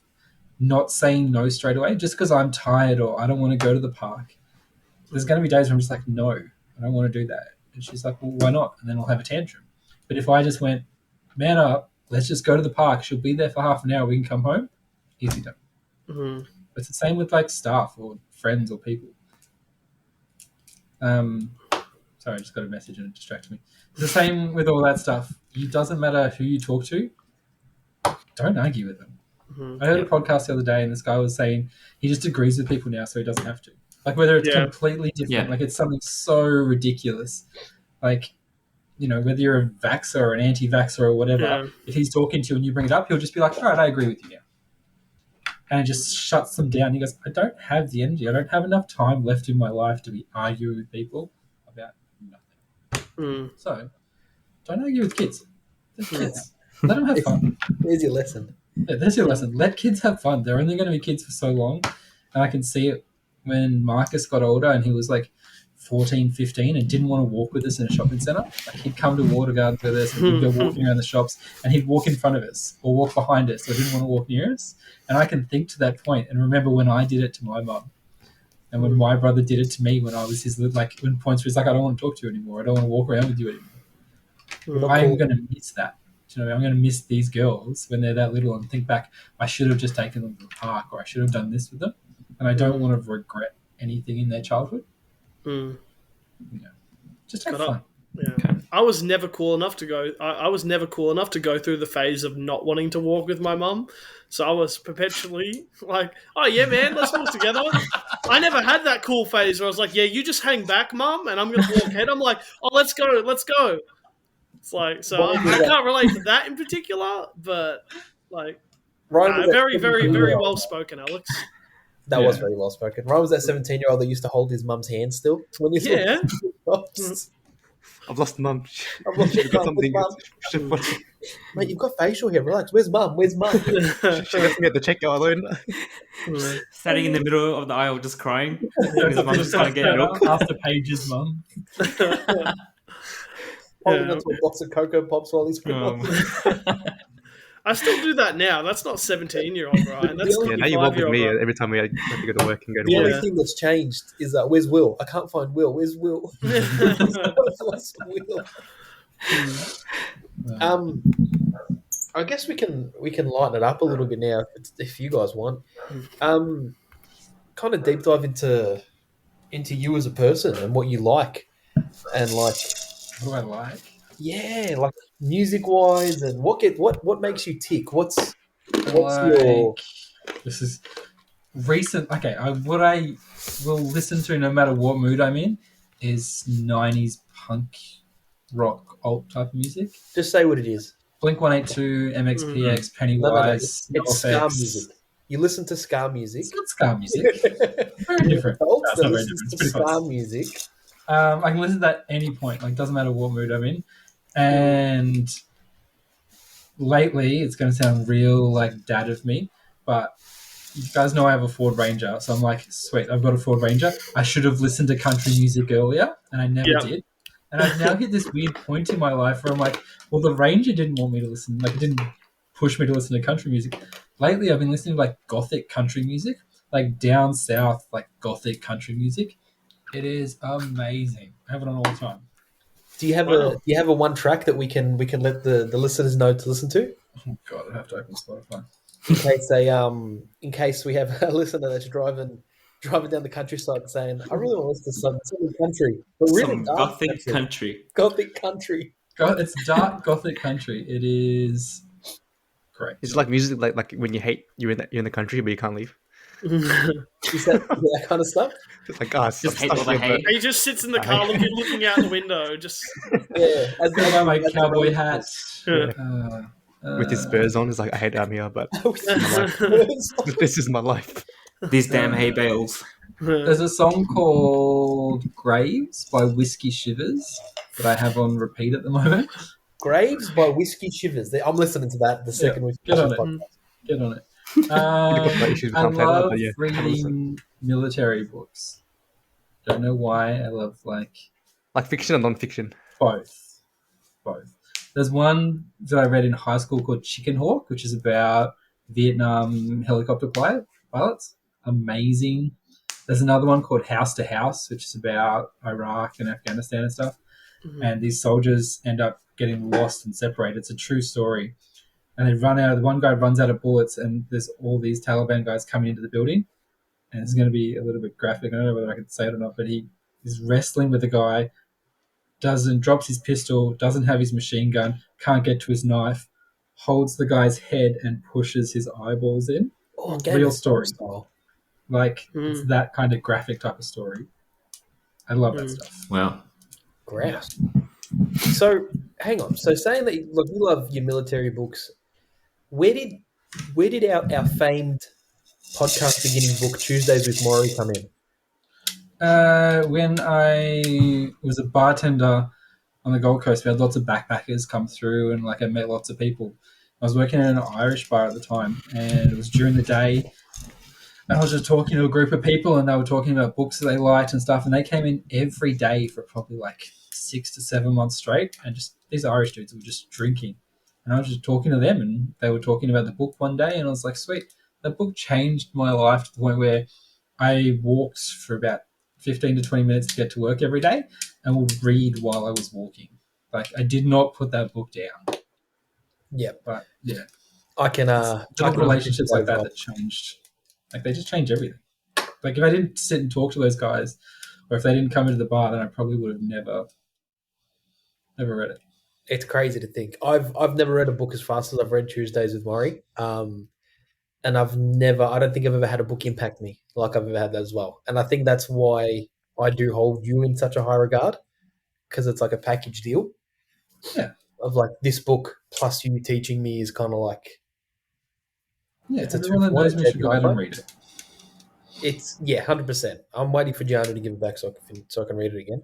not saying no straight away. Just because I'm tired or I don't want to go to the park, there's going to be days where I'm just like, no, I don't want to do that. And she's like, well, why not? And then I'll have a tantrum. But if I just went, man up, let's just go to the park. She'll be there for half an hour. We can come home. Easy done. It's the same with like staff or friends or people. Sorry, I just got a message and it distracted me. It's the same with all that stuff. It doesn't matter who you talk to. Don't argue with them. Mhm. I heard a podcast the other day and this guy was saying he just agrees with people now so he doesn't have to. Like whether it's completely different, like it's something so ridiculous. Like, you know, whether you're a vaxxer or an anti-vaxxer or whatever, if he's talking to you and you bring it up, he'll just be like, all right, I agree with you now. And it just shuts them down. He goes, I don't have the energy. I don't have enough time left in my life to be arguing with people about nothing. So don't argue with kids. They're kids. Let them have fun. There's your lesson. Yeah, there's your lesson. Let kids have fun. They're only going to be kids for so long. And I can see it when Marcus got older and he was like 14, 15 and didn't want to walk with us in a shopping centre. Like he'd come to Water Gardens with us and we'd go walking around the shops and he'd walk in front of us or walk behind us or didn't want to walk near us. And I can think to that point and remember when I did it to my mum and when my brother did it to me when I was his, like when points where he's like, I don't want to talk to you anymore. I don't want to walk around with you anymore. I'm going to miss that. You know, I'm going to miss these girls when they're that little and think back, I should have just taken them to the park or I should have done this with them. And I don't want to regret anything in their childhood. You know, just have fun. I was never cool enough to go. I was never cool enough to go through the phase of not wanting to walk with my mum. So I was perpetually like, "Oh yeah, man, let's walk together." I never had that cool phase where I was like, "Yeah, you just hang back, mum, and I'm going to walk ahead." I'm like, "Oh, let's go." It's like, so I can't relate to that in particular, but like, very, very, very well spoken, Alex. That was very well spoken. Ryan was that 17-year-old that used to hold his mum's hand still when he I've lost mum. I've lost your something. Mate, you've got facial hair. Relax. Where's mum? She left me at the checkout alone. Standing in the middle of the aisle just crying. His mum just trying to get milk. After Paige's mum. Holding onto a box of Cocoa Pops while he's I still do that now. That's not 17-year-old Ryan. That's now you walk with me every time we have to go to work and go to The work. only thing that's changed is that where's Will? I can't find Will. Where's Will? I guess we can lighten it up a little bit now if you guys want. Kind of deep dive into you as a person and what you like and like. What do I like? Yeah, like music wise, and what makes you tick? What's your? This is recent. Okay, what I will listen to no matter what mood I'm in is 90s punk rock alt type of music. Just say what it is. Blink-182, MXPX, Pennywise. No. It's ska music. You listen to ska music. It's not ska music. Very different. It's not very different. It's ska music. I can listen to that at any point. Like, doesn't matter what mood I'm in. And lately, it's going to sound real like dad of me, but you guys know I have a Ford Ranger, so I'm like, sweet, I've got a Ford Ranger. I should have listened to country music earlier, and I never did. And I've now hit this weird point in my life where I'm like, well, the Ranger didn't want me to listen. Like, it didn't push me to listen to country music. Lately, I've been listening to like gothic country music, like down south, like gothic country music. It is amazing. I have it on all the time. Do you have a one track that we can let the listeners know to listen to? Oh God, I have to open Spotify. In case we have a listener that's driving down the countryside saying, I really want to listen to some country, but really some gothic country. Gothic country. It's dark gothic country. It is great. It's like music like when you're in the country but you can't leave. Is that kind of stuff? It's like, just hate all the hate. He just sits in the car looking out the window, just as I got my cowboy hat with his spurs on. It's like, I hate I'm here, but this is my life. These damn hay bales. There's a song called Graves by Whiskey Shivers that I have on repeat at the moment. Graves by Whiskey Shivers. I'm listening to that the second we get on it. Get on it. I love reading military books. Don't know why. I love like fiction or non-fiction. Both. There's one that I read in high school called Chicken Hawk, which is about Vietnam helicopter pilots. Amazing. There's another one called House to House, which is about Iraq and Afghanistan and stuff. Mm-hmm. And these soldiers end up getting lost and separated. It's a true story. And one guy runs out of bullets, and there's all these Taliban guys coming into the building, and it's going to be a little bit graphic. I don't know whether I can say it or not, but he is wrestling with a guy, drops his pistol, doesn't have his machine gun, can't get to his knife, holds the guy's head and pushes his eyeballs in. Oh, Real story. Style. Like, it's that kind of graphic type of story. I love that stuff. Wow. Grouse. So, hang on. So, saying that you love your military books, where did our famed podcast beginning book Tuesdays with Maury come in? When I was a bartender on the Gold Coast, we had lots of backpackers come through, and I met lots of people. I was working in an Irish bar at the time, and it was during the day. And I was just talking to a group of people, and they were talking about books that they liked and stuff. And they came in every day for probably 6 to 7 months straight, and just these Irish dudes were just drinking. And I was just talking to them, and they were talking about the book one day, and I was like, sweet, that book changed my life to the point where I walked for about 15 to 20 minutes to get to work every day and would read while I was walking. I did not put that book down. Yeah. But, yeah. I can... relationships like that changed. They just change everything. If I didn't sit and talk to those guys, or if they didn't come into the bar, then I probably would have never read it. It's crazy to think. I've never read a book as fast as I've read Tuesdays with Maury. And I don't think I've ever had a book impact me like I've ever had that as well. And I think that's why I do hold you in such a high regard, because it's like a package deal. Yeah. Of this book plus you teaching me is kind of yeah, it's everyone that knows me should go out and read it. It's 100%. I'm waiting for Jeanu to give it back so I can read it again.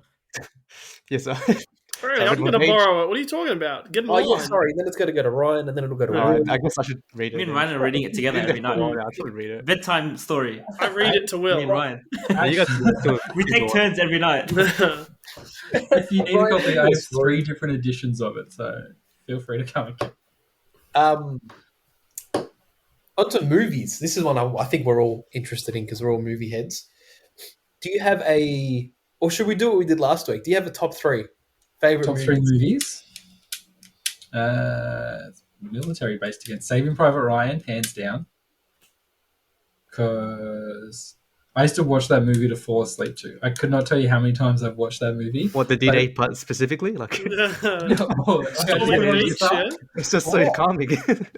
Yes, sir. Really, I'm going to borrow it. What are you talking about? Get in line. Yeah, sorry. Then it's going to go to Ryan, and then it'll go to Ryan. I guess I should read it. Me and Ryan are reading it together every night. I should read it. Bedtime story. I read it to Will. Me and Ryan. You guys We take turns every night. If you need a copy, I have 3 different editions of it, so feel free to come and get it. Onto movies. This is one I think we're all interested in because we're all movie heads. Do you have or should we do what we did last week? Do you have a top 3 favorite top movies? 3 movies? Military based again. Saving Private Ryan, hands down. Because I used to watch that movie to fall asleep to. I could not tell you how many times I've watched that movie. What, the D-Day part specifically? It's just so calming.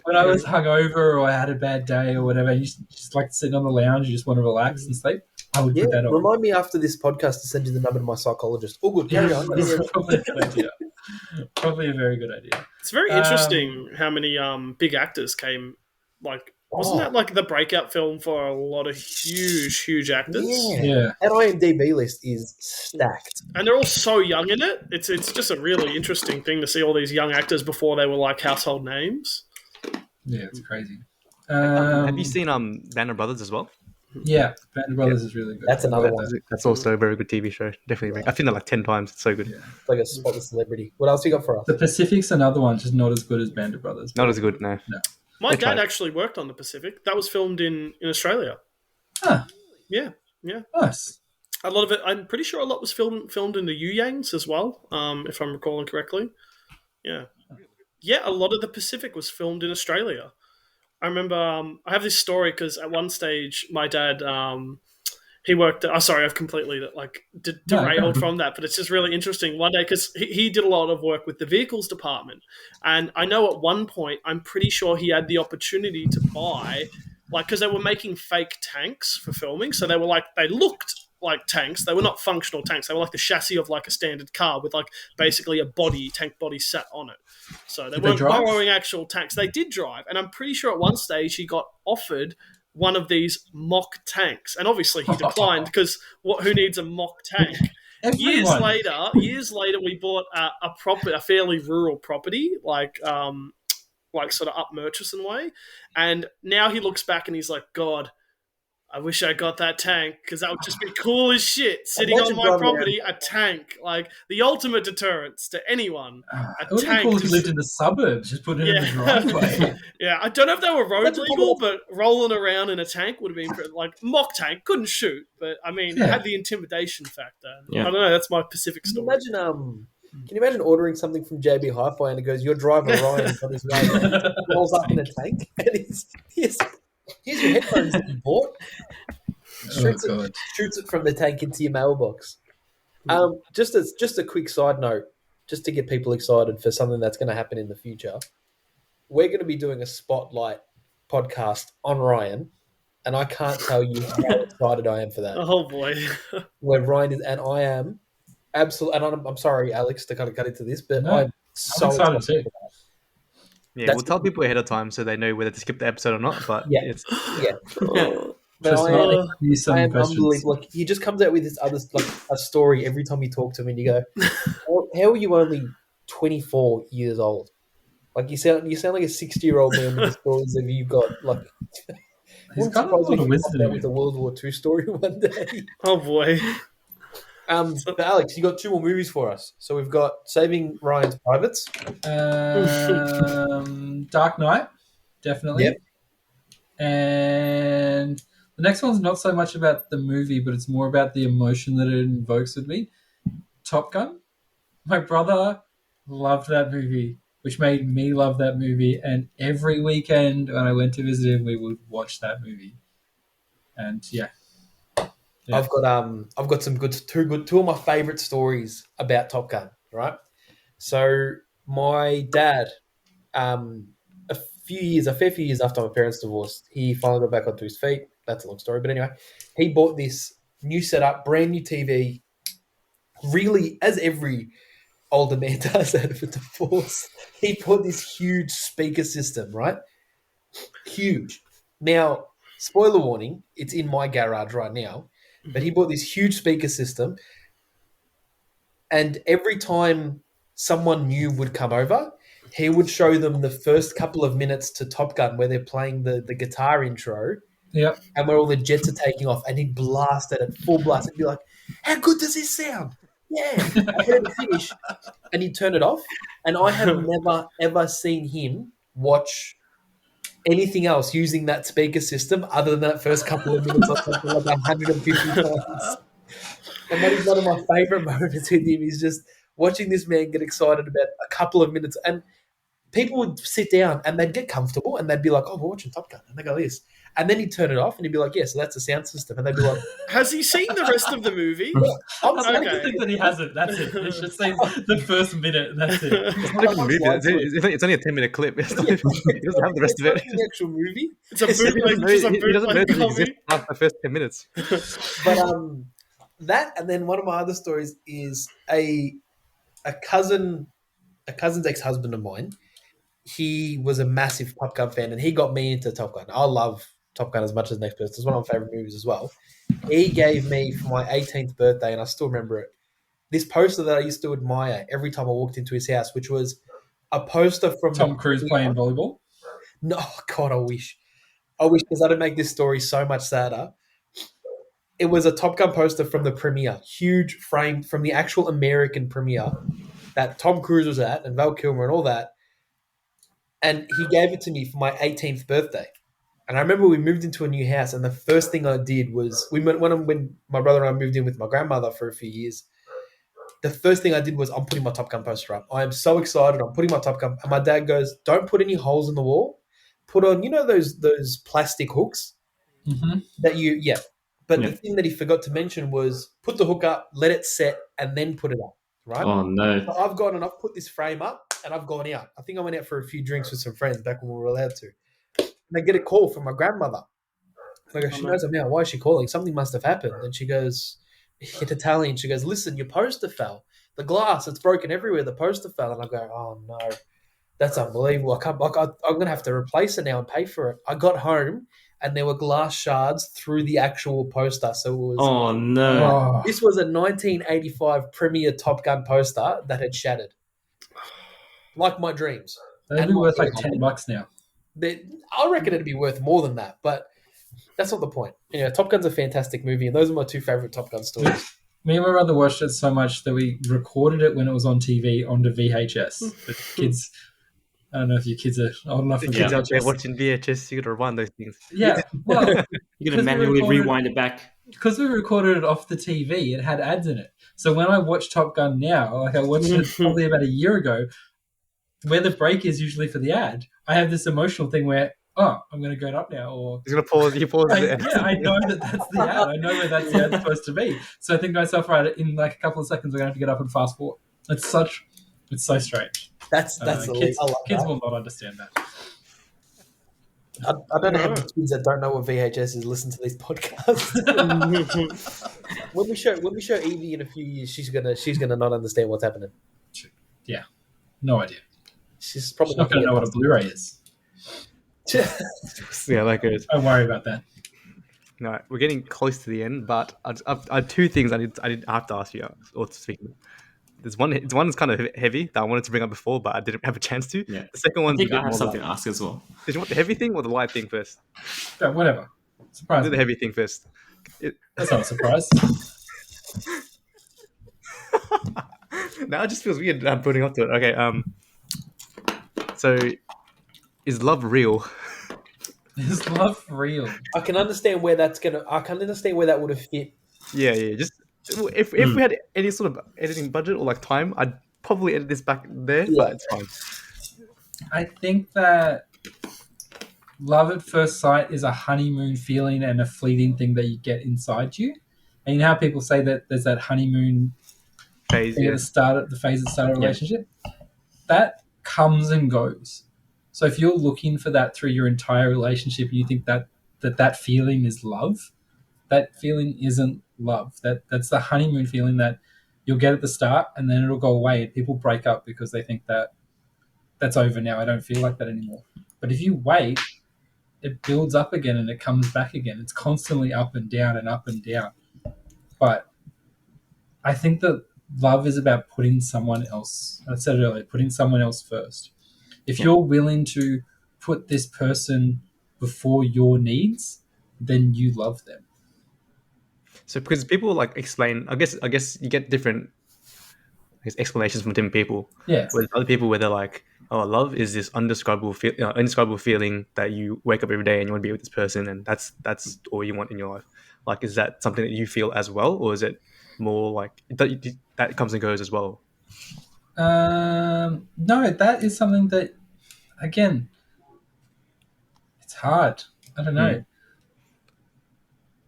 When I was hungover or I had a bad day or whatever, you just like sitting on the lounge, you just want to relax and sleep, I would put that on. Remind me after this podcast to send you the number to my psychologist. Oh, good. Carry on. Probably a good idea. Probably a very good idea. It's very interesting how many big actors came. Wasn't that the breakout film for a lot of huge actors? Yeah. That IMDb list is stacked. And they're all so young in it. It's just a really interesting thing to see all these young actors before they were household names. Yeah, it's crazy. Have you seen Band of Brothers as well? Yeah, Band of Brothers is really good. That's another one. That's also a very good TV show. Definitely. I've seen it 10 times. It's so good. Yeah. It's like a spotless celebrity. What else you got for us? The Pacific's another one, just not as good as Band of Brothers. Not as good, no. My dad actually worked on the Pacific. That was filmed in Australia. Huh. Yeah. Nice. A lot of it, I'm pretty sure a lot was filmed in the Yuyangs as well, if I'm recalling correctly. Yeah. Yeah, a lot of the Pacific was filmed in Australia. I remember, I have this story because at one stage, my dad, he worked, sorry, I've completely derailed from that, but it's just really interesting. One day, because he did a lot of work with the vehicles department, and I know at one point, I'm pretty sure he had the opportunity to buy, because they were making fake tanks for filming, so they were they looked like tanks. They were not functional tanks. They were the chassis of a standard car with basically a tank body set on it. So they weren't borrowing actual tanks. They did drive, and I'm pretty sure at one stage he got offered one of these mock tanks, and obviously he declined because who needs a mock tank? Years later, we bought a fairly rural property, sort of up Murchison way, and now he looks back and he's like, God, I wish I got that tank because that would just be cool as shit. Sitting on my property, a tank, the ultimate deterrence to anyone. It would be cool if you lived in the suburbs, just put it in the driveway. Yeah, I don't know if they were road legal, but rolling around in a tank would have been mock tank. Couldn't shoot, but I mean, it had the intimidation factor. Yeah. I don't know. That's my Pacific story. Can you imagine ordering something from JB Hi-Fi and it goes, "Your driver Ryan on his way rolls up in a tank and here's your headphones that you bought." Shoots it from the tank into your mailbox. Just a quick side note, just to get people excited for something that's going to happen in the future. We're going to be doing a spotlight podcast on Ryan, and I can't tell you how excited I am for that. Oh boy. Where Ryan is, and I am absolutely. And I'm sorry, Alex, to kind of cut into this, but I'm so excited too. Yeah, we'll tell people ahead of time so they know whether to skip the episode or not. But it's But I am questions. unbelievable. Like, he just comes out with this other a story every time you talk to him, and you go, "How are you only 24 years old? Like you sound like a 60-year-old man with the stories that you've got." Like, he's got a lot of wisdom with a World War II story one day. Oh boy. But Alex, you got 2 more movies for us. So we've got Saving Ryan's Privates, Dark Knight, definitely. Yep. And the next one's not so much about the movie, but it's more about the emotion that it invokes with me. Top Gun. My brother loved that movie, which made me love that movie. And every weekend when I went to visit him, we would watch that movie. And yeah. I've got some two of my favorite stories about Top Gun. Right. So my dad, a fair few years after my parents divorced, he finally got back onto his feet. That's a long story, but anyway, he bought this new setup, brand new TV. Really, as every older man does out of a divorce, he bought this huge speaker system, right? Huge. Now, spoiler warning, it's in my garage right now, but he bought this huge speaker system, and every time someone new would come over, he would show them the first couple of minutes to Top Gun where they're playing the guitar intro. Yep. And where all the jets are taking off, and he'd blast it at full blast and be like, "How good does this sound?" Yeah. I heard it finish, and he'd turn it off. And I have never, ever seen him watch anything else using that speaker system other than that first couple of minutes like 150 times. And that is one of my favorite moments with him, is just watching this man get excited about a couple of minutes. And people would sit down and they'd get comfortable and they'd be like, "Oh, we're watching Top Gun." And they go, "This." And then he'd turn it off and he'd be like, "Yeah, so that's the sound system." And they'd be like, "Has he seen the rest of the movie?" I'm okay. Think that he hasn't. That's it. It's just the first minute. And that's it. It's not even a movie. It's only a 10-minute clip. He doesn't have the rest of it. The actual movie. It's a bootleg. He doesn't know that it exists after the first 10 minutes. But that, and then one of my other stories is a cousin's ex-husband of mine. He was a massive Top Gun fan, and he got me into Top Gun. I love Top Gun as much as the next person. It's one of my favorite movies as well. He gave me for my 18th birthday, and I still remember it, this poster that I used to admire every time I walked into his house, which was a poster from Tom Cruise playing volleyball. No, God, I wish, because that'd make this story so much sadder. It was a Top Gun poster from the premiere, huge frame from the actual American premiere that Tom Cruise was at, and Val Kilmer and all that. And he gave it to me for my 18th birthday. And I remember we moved into a new house, and the first thing I did was, when my brother and I moved in with my grandmother for a few years, the first thing I did was, I'm putting my Top Gun poster up. I am so excited. I'm putting my Top Gun. And my dad goes, "Don't put any holes in the wall. Put on, those plastic hooks that you, yeah." But the thing that he forgot to mention was, put the hook up, let it set, and then put it up, right? Oh, no. So I've gone and I've put this frame up, and I've gone out. I think I went out for a few drinks with some friends back when we were allowed to. And I get a call from my grandmother. I go, "She knows I'm now. Why is she calling? Something must have happened." And she goes, in Italian, she goes, "Listen, your poster fell. The glass, it's broken everywhere. The poster fell." And I go, "Oh, no. That's unbelievable. I'm going to have to replace it now and pay for it." I got home, and there were glass shards through the actual poster. So it was. Oh, no. This was a 1985 Premier Top Gun poster that had shattered. Like my dreams. They'd be worth like $10 now. I reckon it'd be worth more than that, but that's not the point. Anyway, Top Gun's a fantastic movie, and those are my 2 favorite Top Gun stories. Me and my brother watched it so much that we recorded it when it was on TV onto VHS. But kids, I don't know if your kids are old enough for the kids out there watching VHS, you gotta rewind those things. Yeah, well, you're gonna manually rewind it back. Because we recorded it off the TV, it had ads in it. So when I watch Top Gun now, like I watched it probably about a year ago, where the break is usually for the ad, I have this emotional thing where oh, I'm going to get up now, or He's gonna pause. He pauses it. I know that's the ad. I know where that's the ad supposed to be. So I think to myself, right, in like a couple of seconds, I'm going to have to get up and fast forward. It's so strange. That's kids, I love kids that. will not understand that. I don't know how many kids that don't know what VHS is listen to these podcasts. when we show Evie in a few years, she's gonna not understand what's happening. Yeah, no idea. She's probably She's not going to know what a Blu-ray is. Yeah, that goes. Don't worry about that. No, we're getting close to the end, but I have two things I have to ask you or to speak about. There's one's kind of heavy that I wanted to bring up before, but I didn't have a chance to. Yeah. The second I one's think a bit I have more something like, to ask as well. did you want the heavy thing or the light thing first? Yeah, whatever. Surprise Do the me. heavy thing first. That's not a surprise. Now it just feels weird. I'm putting up to it. Okay. So, is love real? Is love real? I can understand where that's gonna. I can understand where that would have fit. Yeah. Just if we had any sort of editing budget or like time, I'd probably edit this back there, Yeah. but it's fine. I think that love at first sight is a honeymoon feeling and a fleeting thing that you get inside you. And you know how people say that there's that honeymoon Phase, thing yeah. at the phase at the start of a relationship? That comes and goes. So if you're looking for that through your entire relationship and you think that feeling is love, that feeling isn't love. That's the honeymoon feeling that you'll get at the start and then it'll go away. People break up because they think that that's over now. I don't feel like that anymore. But if you wait, it builds up again and it comes back again. It's constantly up and down and up and down. But I think that love is about putting someone else, I said it earlier, putting someone else first. If you're willing to put this person before your needs, then you love them. So because people like explain, I guess you get different explanations from different people. Yeah. With other people where they're like, oh, love is this indescribable feeling that you wake up every day and you want to be with this person, and that's all you want in your life. Like, is that something that you feel as well, or is it more like that comes and goes as well? No, that is something that, again, it's hard. I don't know.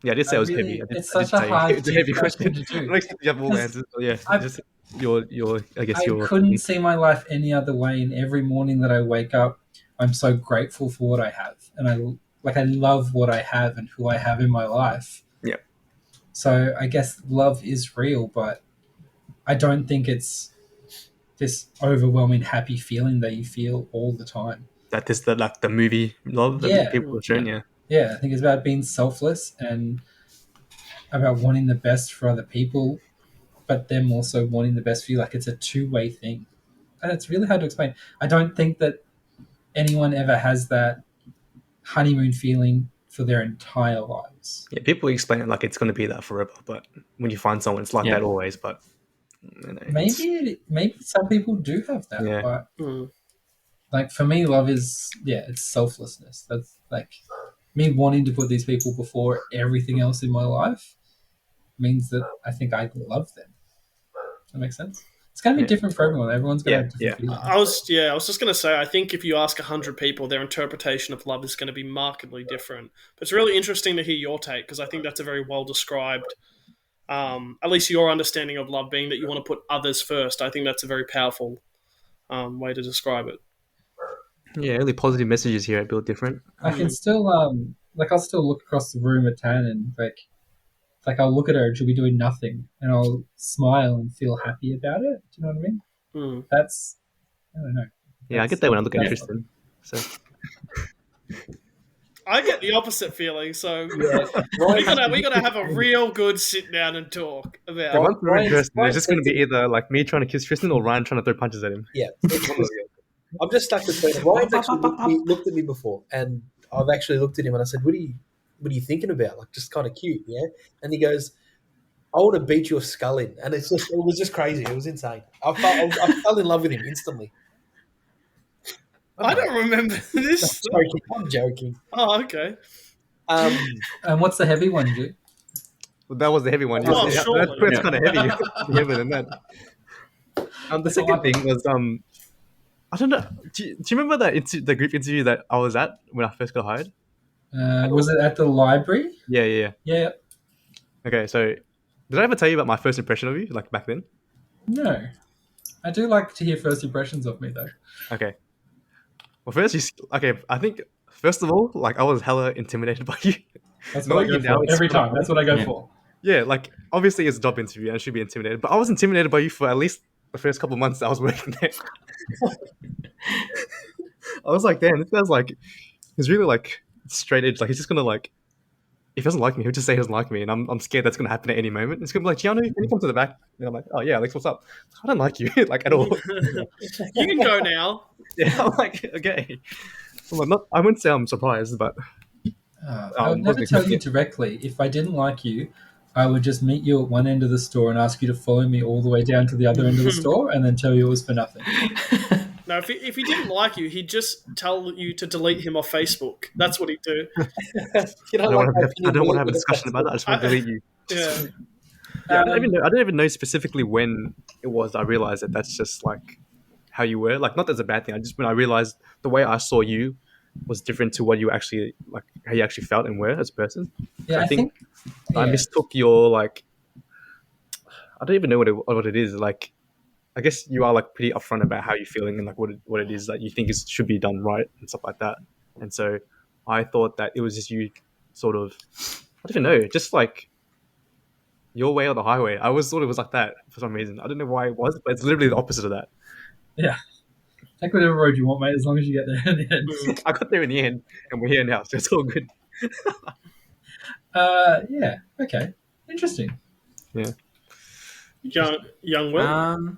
Yeah, I did say it was heavy. It's such a hard it's a heavy question. to do. I don't expect you have all the answers. But yeah, just I couldn't see my life any other way. And every morning that I wake up, I'm so grateful for what I have, and I love what I have and who I have in my life. Yeah. So I guess love is real, but I don't think it's this overwhelming happy feeling that you feel all the time. That is the movie love that people are showing. Yeah, I think it's about being selfless and about wanting the best for other people, but them also wanting the best for you. Like, it's a two-way thing. And it's really hard to explain. I don't think that anyone ever has that honeymoon feeling for their entire lives. Yeah, people explain it like it's going to be that forever, but when you find someone, it's like that always. But maybe some people do have that. Yeah. But like, for me, love is it's selflessness. That's like me wanting to put these people before everything else in my life means that I think I love them. Does that make sense? It's going to be different for everyone. Everyone's going to have different feelings. I was just going to say, I think if you ask 100 people, their interpretation of love is going to be markedly different. But it's really interesting to hear your take, because I think that's a very well described, at least your understanding of love being that you want to put others first. I think that's a very powerful way to describe it. Yeah, really positive messages here at Build Different. I can still, I'll still look across the room at Tan and like I'll look at her and she'll be doing nothing and I'll smile and feel happy about it. Do you know what I mean? That's, I don't know. Yeah, I get that when I look at Tristan. So I get the opposite feeling, so we gotta have a real good sit down and talk about. Once we're in Tristan, there's just going to be either like me trying to kiss Tristan or Ryan trying to throw punches at him. Yeah. I'm just stuck with Tristan. Ryan's actually looked at me before, and I've actually looked at him and I said, "What are you thinking about? Like, just kind of cute, yeah?" And he goes, "I want to beat your skull in," and it was just crazy. It was insane. I fell in love with him instantly. I don't remember this. I'm joking. Oh, okay. And what's the heavy one, Jew? Well, that was the heavy one. That's kind of heavy. Heavier than that. The second thing was I don't know. Do you remember that the group interview that I was at when I first got hired? Was it at the library? Yeah. Yeah. Okay, so did I ever tell you about my first impression of you, like back then? No. I do like to hear first impressions of me, though. Okay. Well, I think first of all, like I was hella intimidated by you. That's what I Knowing go you now, for it's every kind of time. That's funny. what I go Yeah. for. Yeah, like obviously it's a job interview and I should be intimidated, but I was intimidated by you for at least the first couple of months that I was working there. I was like, damn, this guy's like, he's really like straight edge. Like he's just gonna like, if he doesn't like me, he'll just say he doesn't like me, and I'm scared that's gonna happen at any moment. It's gonna be like, Jeanu, can you come to the back? And I'm like, oh yeah, Alex, what's up? I don't like you like at all. You can go now. Yeah, I'm like, okay. I'm like, I wouldn't say I'm surprised, but I would never wasn't tell you expecting directly. If I didn't like you, I would just meet you at one end of the store and ask you to follow me all the way down to the other end of the store and then tell you it was for nothing. No, if he didn't like you, he'd just tell you to delete him off Facebook. That's what he'd do. You I don't don't like want my to. I opinion, don't want to delete have a me. discussion about that. I just want to delete you. Yeah. Yeah, I don't even know specifically when it was. I realized that that's just like how you were. Like, not that's a bad thing. I just when I realized the way I saw you was different to what you actually like, how you actually felt and were as a person. Yeah, I think I yeah. mistook your like. I don't even know what it is. Like, I guess you are like pretty upfront about how you're feeling and like what it is that you think should be done right and stuff like that. And so I thought that it was just you sort of. I don't even know, just like your way or the highway. I always thought it was like that for some reason. I don't know why it was, but it's literally the opposite of that. Yeah. Take whatever road you want, mate, as long as you get there in the end. I got there in the end, and we're here now, so it's all good. Yeah. Okay. Interesting. Yeah. Young Will.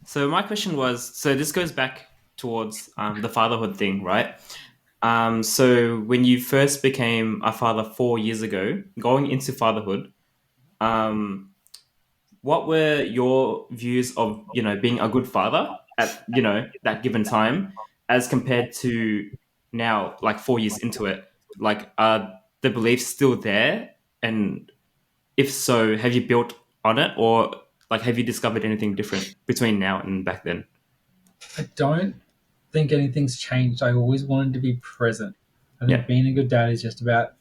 So my question was, so this goes back towards the fatherhood thing, right? So when you first became a father 4 years ago, going into fatherhood, what were your views of, being a good father at, that given time as compared to now, like 4 years into it? Like, are the beliefs still there? And if so, have you built on it, or like have you discovered anything different between now and back then? I don't think anything's changed. I always wanted to be present. I think being a good dad is just about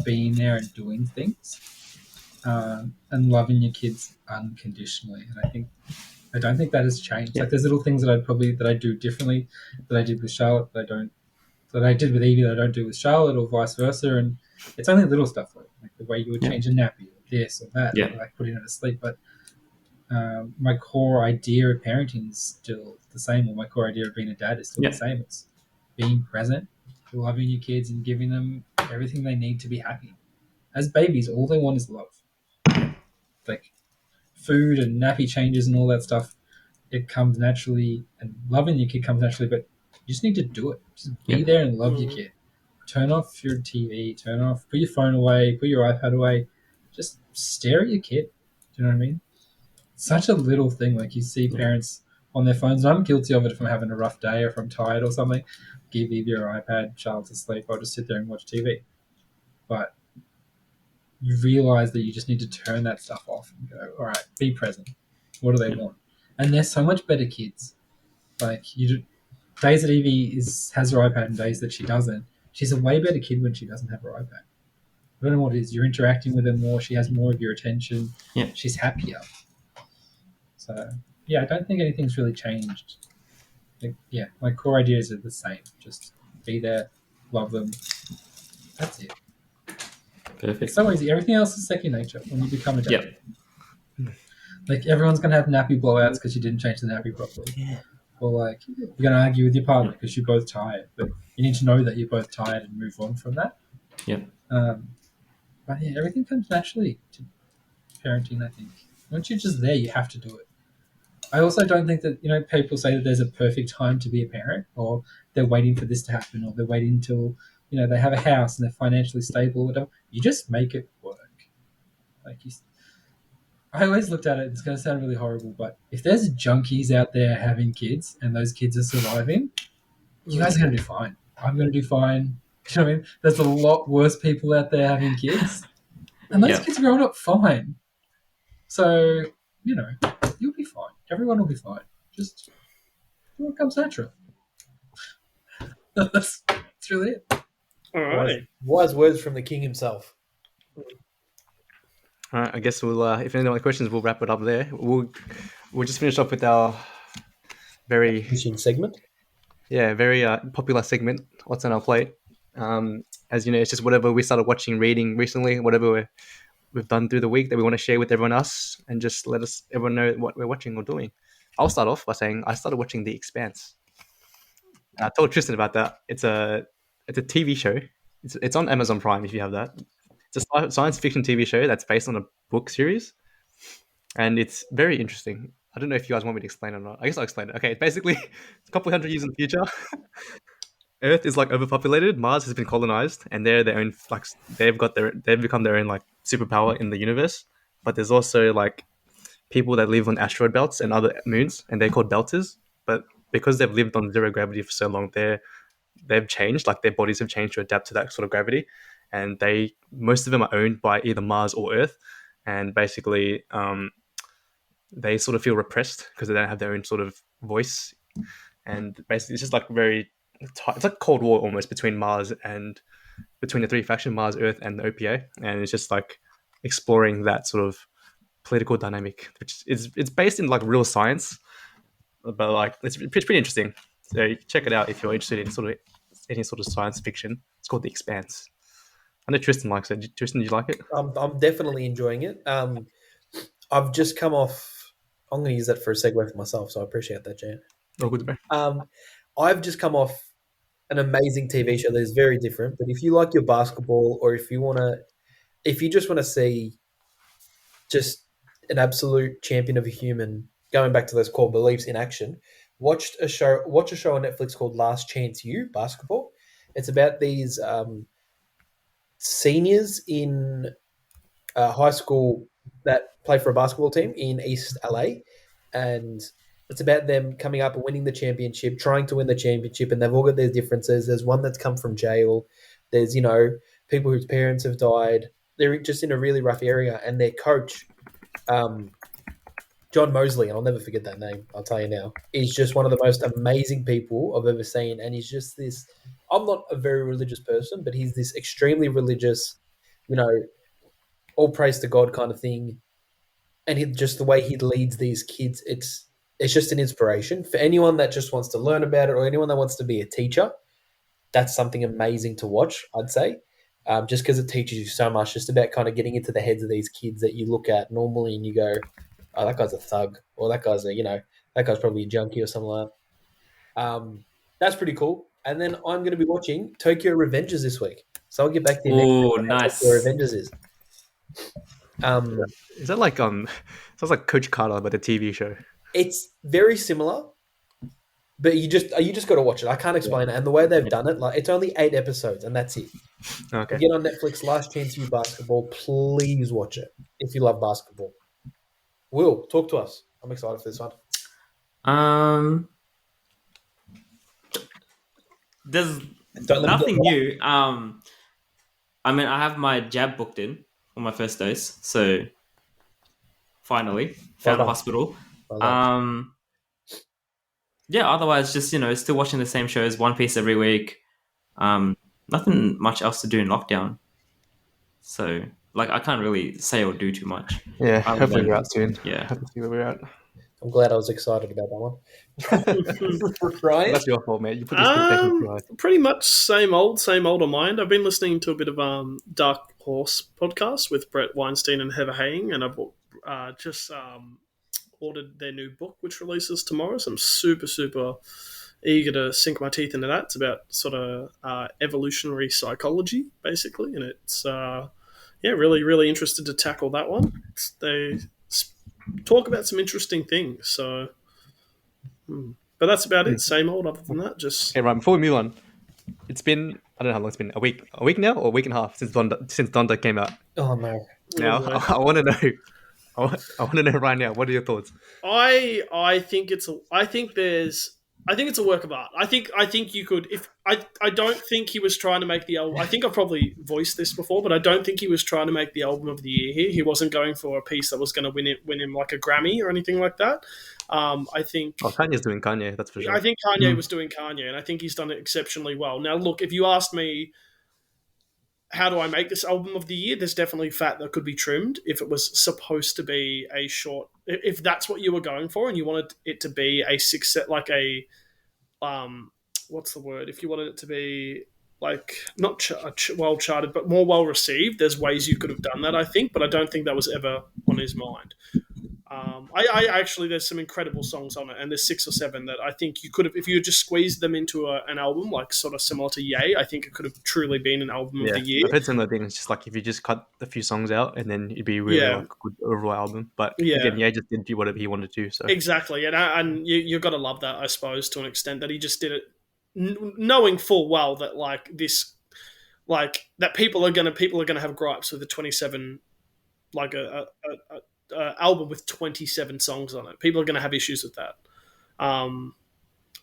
being there and doing things, and loving your kids unconditionally. And I don't think that has changed. Like there's little things that I do differently that I did with Charlotte that I did with Evie that I don't do with Charlotte, or vice versa. And it's only little stuff like the way you would change a nappy, or this or that, or like putting her to sleep. But my core idea of parenting is still the same, or my core idea of being a dad is still the same. It's being present, loving your kids, and giving them everything they need to be happy. As babies, all they want is love. Like food and nappy changes and all that stuff, it comes naturally, and loving your kid comes naturally, but you just need to do it. Just be there and love your kid. Turn off your TV, put your phone away, put your iPad away. Just stare at your kid. Do you know what I mean? Such a little thing. Like you see parents on their phones, and I'm guilty of it if I'm having a rough day or if I'm tired or something. Give Evie your iPad, child to sleep. I'll just sit there and watch TV. But you realize that you just need to turn that stuff off and go, all right, be present. What do they want? And they're so much better kids. Like days that Evie has her iPad and days that she doesn't, she's a way better kid when she doesn't have her iPad. I don't know what it is. You're interacting with her more. She has more of your attention. Yeah. She's happier. So, I don't think anything's really changed. My core ideas are the same. Just be there, love them. That's it. Perfect. It's so easy. Everything else is second nature when you become a dad. Like everyone's going to have nappy blowouts because you didn't change the nappy properly. Yeah. Or like you're going to argue with your partner because you're both tired. But you need to know that you're both tired and move on from that. Yeah. But everything comes naturally to parenting, I think. Once you're just there, you have to do it. I also don't think that, people say that there's a perfect time to be a parent, or they're waiting for this to happen, or they're waiting until, they have a house and they're financially stable or whatever. You just make it work. I always looked at it, it's going to sound really horrible, but if there's junkies out there having kids and those kids are surviving, you guys are going to do fine. I'm going to do fine. You know what I mean? There's a lot worse people out there having kids, and those kids are growing up fine. So, you'll be fine. Everyone will be fine. Just do what comes natural. That's really it. All right. Wise words from the king himself. All right, I guess we'll. If any other questions, we'll wrap it up there. We'll just finish off with our very Fishing segment. very popular segment. What's on our plate? As you know, it's just whatever we started watching, reading recently, whatever we've done through the week that we want to share with everyone else, and just let everyone know what we're watching or doing. I'll start off by saying I started watching The Expanse. I told Tristan about that. It's a TV show. It's on Amazon Prime if you have that. It's a science fiction TV show that's based on a book series, and it's very interesting. I don't know if you guys want me to explain it or not. I guess I'll explain it. Okay, it's basically a couple hundred years in the future. Earth is like overpopulated. Mars has been colonized, and they're their own like they've become their own like superpower in the universe. But there's also like people that live on asteroid belts and other moons, and they're called belters. But because they've lived on zero gravity for so long, they've changed. Like their bodies have changed to adapt to that sort of gravity, and most of them are owned by either Mars or Earth, and basically they sort of feel repressed because they don't have their own sort of voice, and basically it's just like it's like Cold War almost between the three factions, Mars, Earth, and the OPA, and it's just like exploring that sort of political dynamic, which it's based in like real science, but like it's pretty interesting. So you can check it out if you're interested in any sort of science fiction. It's called The Expanse. I know Tristan likes it. Tristan, do you like it? I'm definitely enjoying it. I've just come off. I'm going to use that for a segue for myself, so I appreciate that, Jan. Oh, good, bro. I've just come off an amazing TV show that is very different. But if you like your basketball, or if you just want to see just an absolute champion of a human, going back to those core beliefs in action, watch a show on Netflix called Last Chance U Basketball. It's about these seniors in high school that play for a basketball team in East LA, and it's about them coming up and winning the championship, trying to win the championship, and they've all got their differences. There's one that's come from jail. There's, people whose parents have died. They're just in a really rough area, and their coach, John Mosley, and I'll never forget that name, I'll tell you now, is just one of the most amazing people I've ever seen, and he's just this. I'm not a very religious person, but he's this extremely religious, all praise to God kind of thing. And just the way he leads these kids, it's just an inspiration for anyone that just wants to learn about it, or anyone that wants to be a teacher. That's something amazing to watch, I'd say, just because it teaches you so much, just about kind of getting into the heads of these kids that you look at normally and you go, oh, that guy's a thug, or that guy's that guy's probably a junkie or something like that. That's pretty cool. And then I'm going to be watching Tokyo Revengers this week, so I'll get back to you Oh, next week. nice. Tokyo Revengers is. Is that like sounds like Coach Carter, but the TV show? It's very similar, but you just got to watch it. I can't explain it. And the way they've done it, like, it's only 8 episodes, and that's it. Okay. Get on Netflix, Last Chance U Basketball. Please watch it if you love basketball. Will, talk to us. I'm excited for this one. There's Don't let me nothing get new. I mean, I have my jab booked in on my first dose, so finally found a done. hospital. Well done. Yeah. Otherwise, just still watching the same shows, One Piece every week. Nothing much else to do in lockdown. So, like, I can't really say or do too much. Yeah, Other hopefully than- we're out soon. Yeah. Happy to see where we're at. I'm glad I was excited about that one. Ryan? That's your fault, mate. You put the expectations too high. Pretty much same old on mine. I've been listening to a bit of Dark Horse podcast with Brett Weinstein and Heather Haying, and I've just ordered their new book, which releases tomorrow. So I'm super, super eager to sink my teeth into that. It's about sort of evolutionary psychology, basically, and it's really, really interested to tackle that one. They talk about some interesting things. So, but that's about it. Same old. Other than that, just Okay, right. Before we move on, it's been I don't know how long it's been. A week now, or a week and a half since Donda came out. Oh, no. Now I want to know. I want to know right now. What are your thoughts? I think there's I think it's a work of art. I think you could if I don't think he was trying to make the album. I think I've probably voiced this before, but I don't think he was trying to make the album of the year here. He wasn't going for a piece that was going to win him like a Grammy or anything like that. I think Kanye's doing Kanye, that's for sure. I think Kanye was doing Kanye, and I think he's done it exceptionally well. Now, look, if you asked me, how do I make this album of the year? There's definitely fat that could be trimmed if it was supposed to be a short. If that's what you were going for, and you wanted it to be a success, like a what's the word? If you wanted it to be like not well charted, but more well received, there's ways you could have done that. I think, but I don't think that was ever on his mind. I actually, there's some incredible songs on it, and there's 6 or 7 that I think you could have, if you had just squeezed them into an album, like sort of similar to Ye, I think it could have truly been an album of the year. I've heard similar things, just like if you just cut a few songs out, and then it'd be really like a good overall album. But again, Ye just didn't do whatever he wanted to. So exactly, and you've got to love that, I suppose, to an extent, that he just did it, knowing full well that like this, like that people are gonna have gripes with the 27, like a album with 27 songs on it. People are going to have issues with that,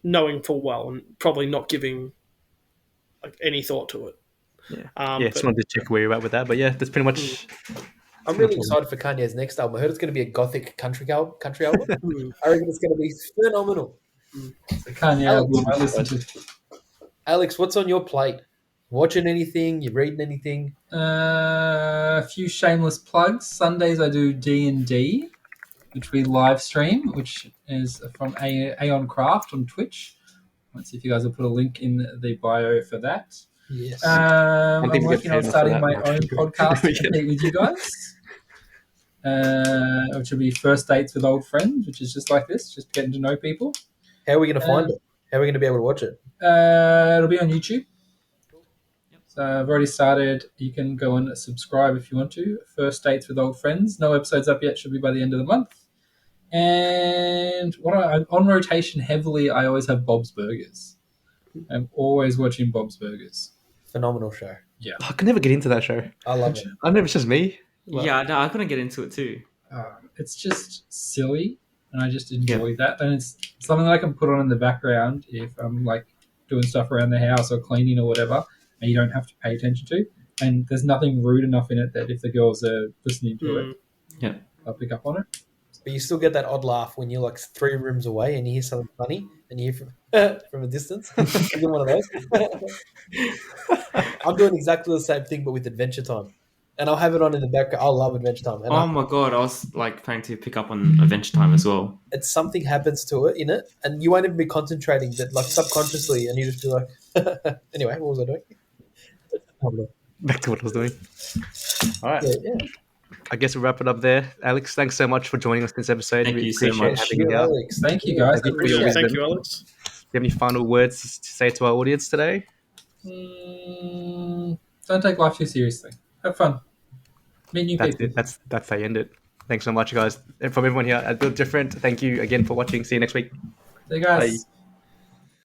knowing full well and probably not giving like any thought to it. Just wanted to check where you're at with that, but yeah, that's pretty much. I'm really excited for Kanye's next album. I heard it's going to be a gothic country album. I reckon it's going to be phenomenal. The Kanye album I listen to. Alex, what's on your plate? Watching anything? You reading anything? A few shameless plugs. Sundays I do D&D, which we live stream, which is from Aeon Craft on Twitch. Let's see if you guys will put a link in the bio for that. Yes. I'm working on starting my own podcast to compete with you guys, which will be First Dates with Old Friends, which is just like this, just getting to know people. How are we going to find it? How are we going to be able to watch it? It'll be on YouTube. So I've already started. You can go and subscribe if you want to. First Dates with Old Friends. No episodes up yet. Should be by the end of the month. And I'm on rotation heavily. I always have Bob's Burgers. I'm always watching Bob's Burgers. Phenomenal show. Yeah. I can never get into that show. I love it. I know it's just me. Yeah, no, I couldn't get into it too. It's just silly, and I just enjoy that. And it's something that I can put on in the background if I'm like doing stuff around the house or cleaning or whatever. And you don't have to pay attention to. And there's nothing rude enough in it that if the girls are listening to it, I'll pick up on it. But you still get that odd laugh when you're like 3 rooms away and you hear something funny and you hear from a distance. You get one of those. I'm doing exactly the same thing but with Adventure Time. And I'll have it on in the background. I love Adventure Time. And my God, I was like planning to pick up on Adventure Time as well. It's something happens to it in it and you won't even be concentrating, but like subconsciously, and you just be like, anyway, what was I doing? Back to what I was doing. All right. Yeah. I guess we'll wrap it up there. Alex, thanks so much for joining us this episode. Thank we you so appreciate much. having you out. Alex. Thank you, guys. Thank you, Alex. Do you have any final words to say to our audience today? Don't take life too seriously. Have fun. Meet new people. That's how you end it. Thanks so much, guys. And from everyone here at Build Different, thank you again for watching. See you next week. See you guys. Bye.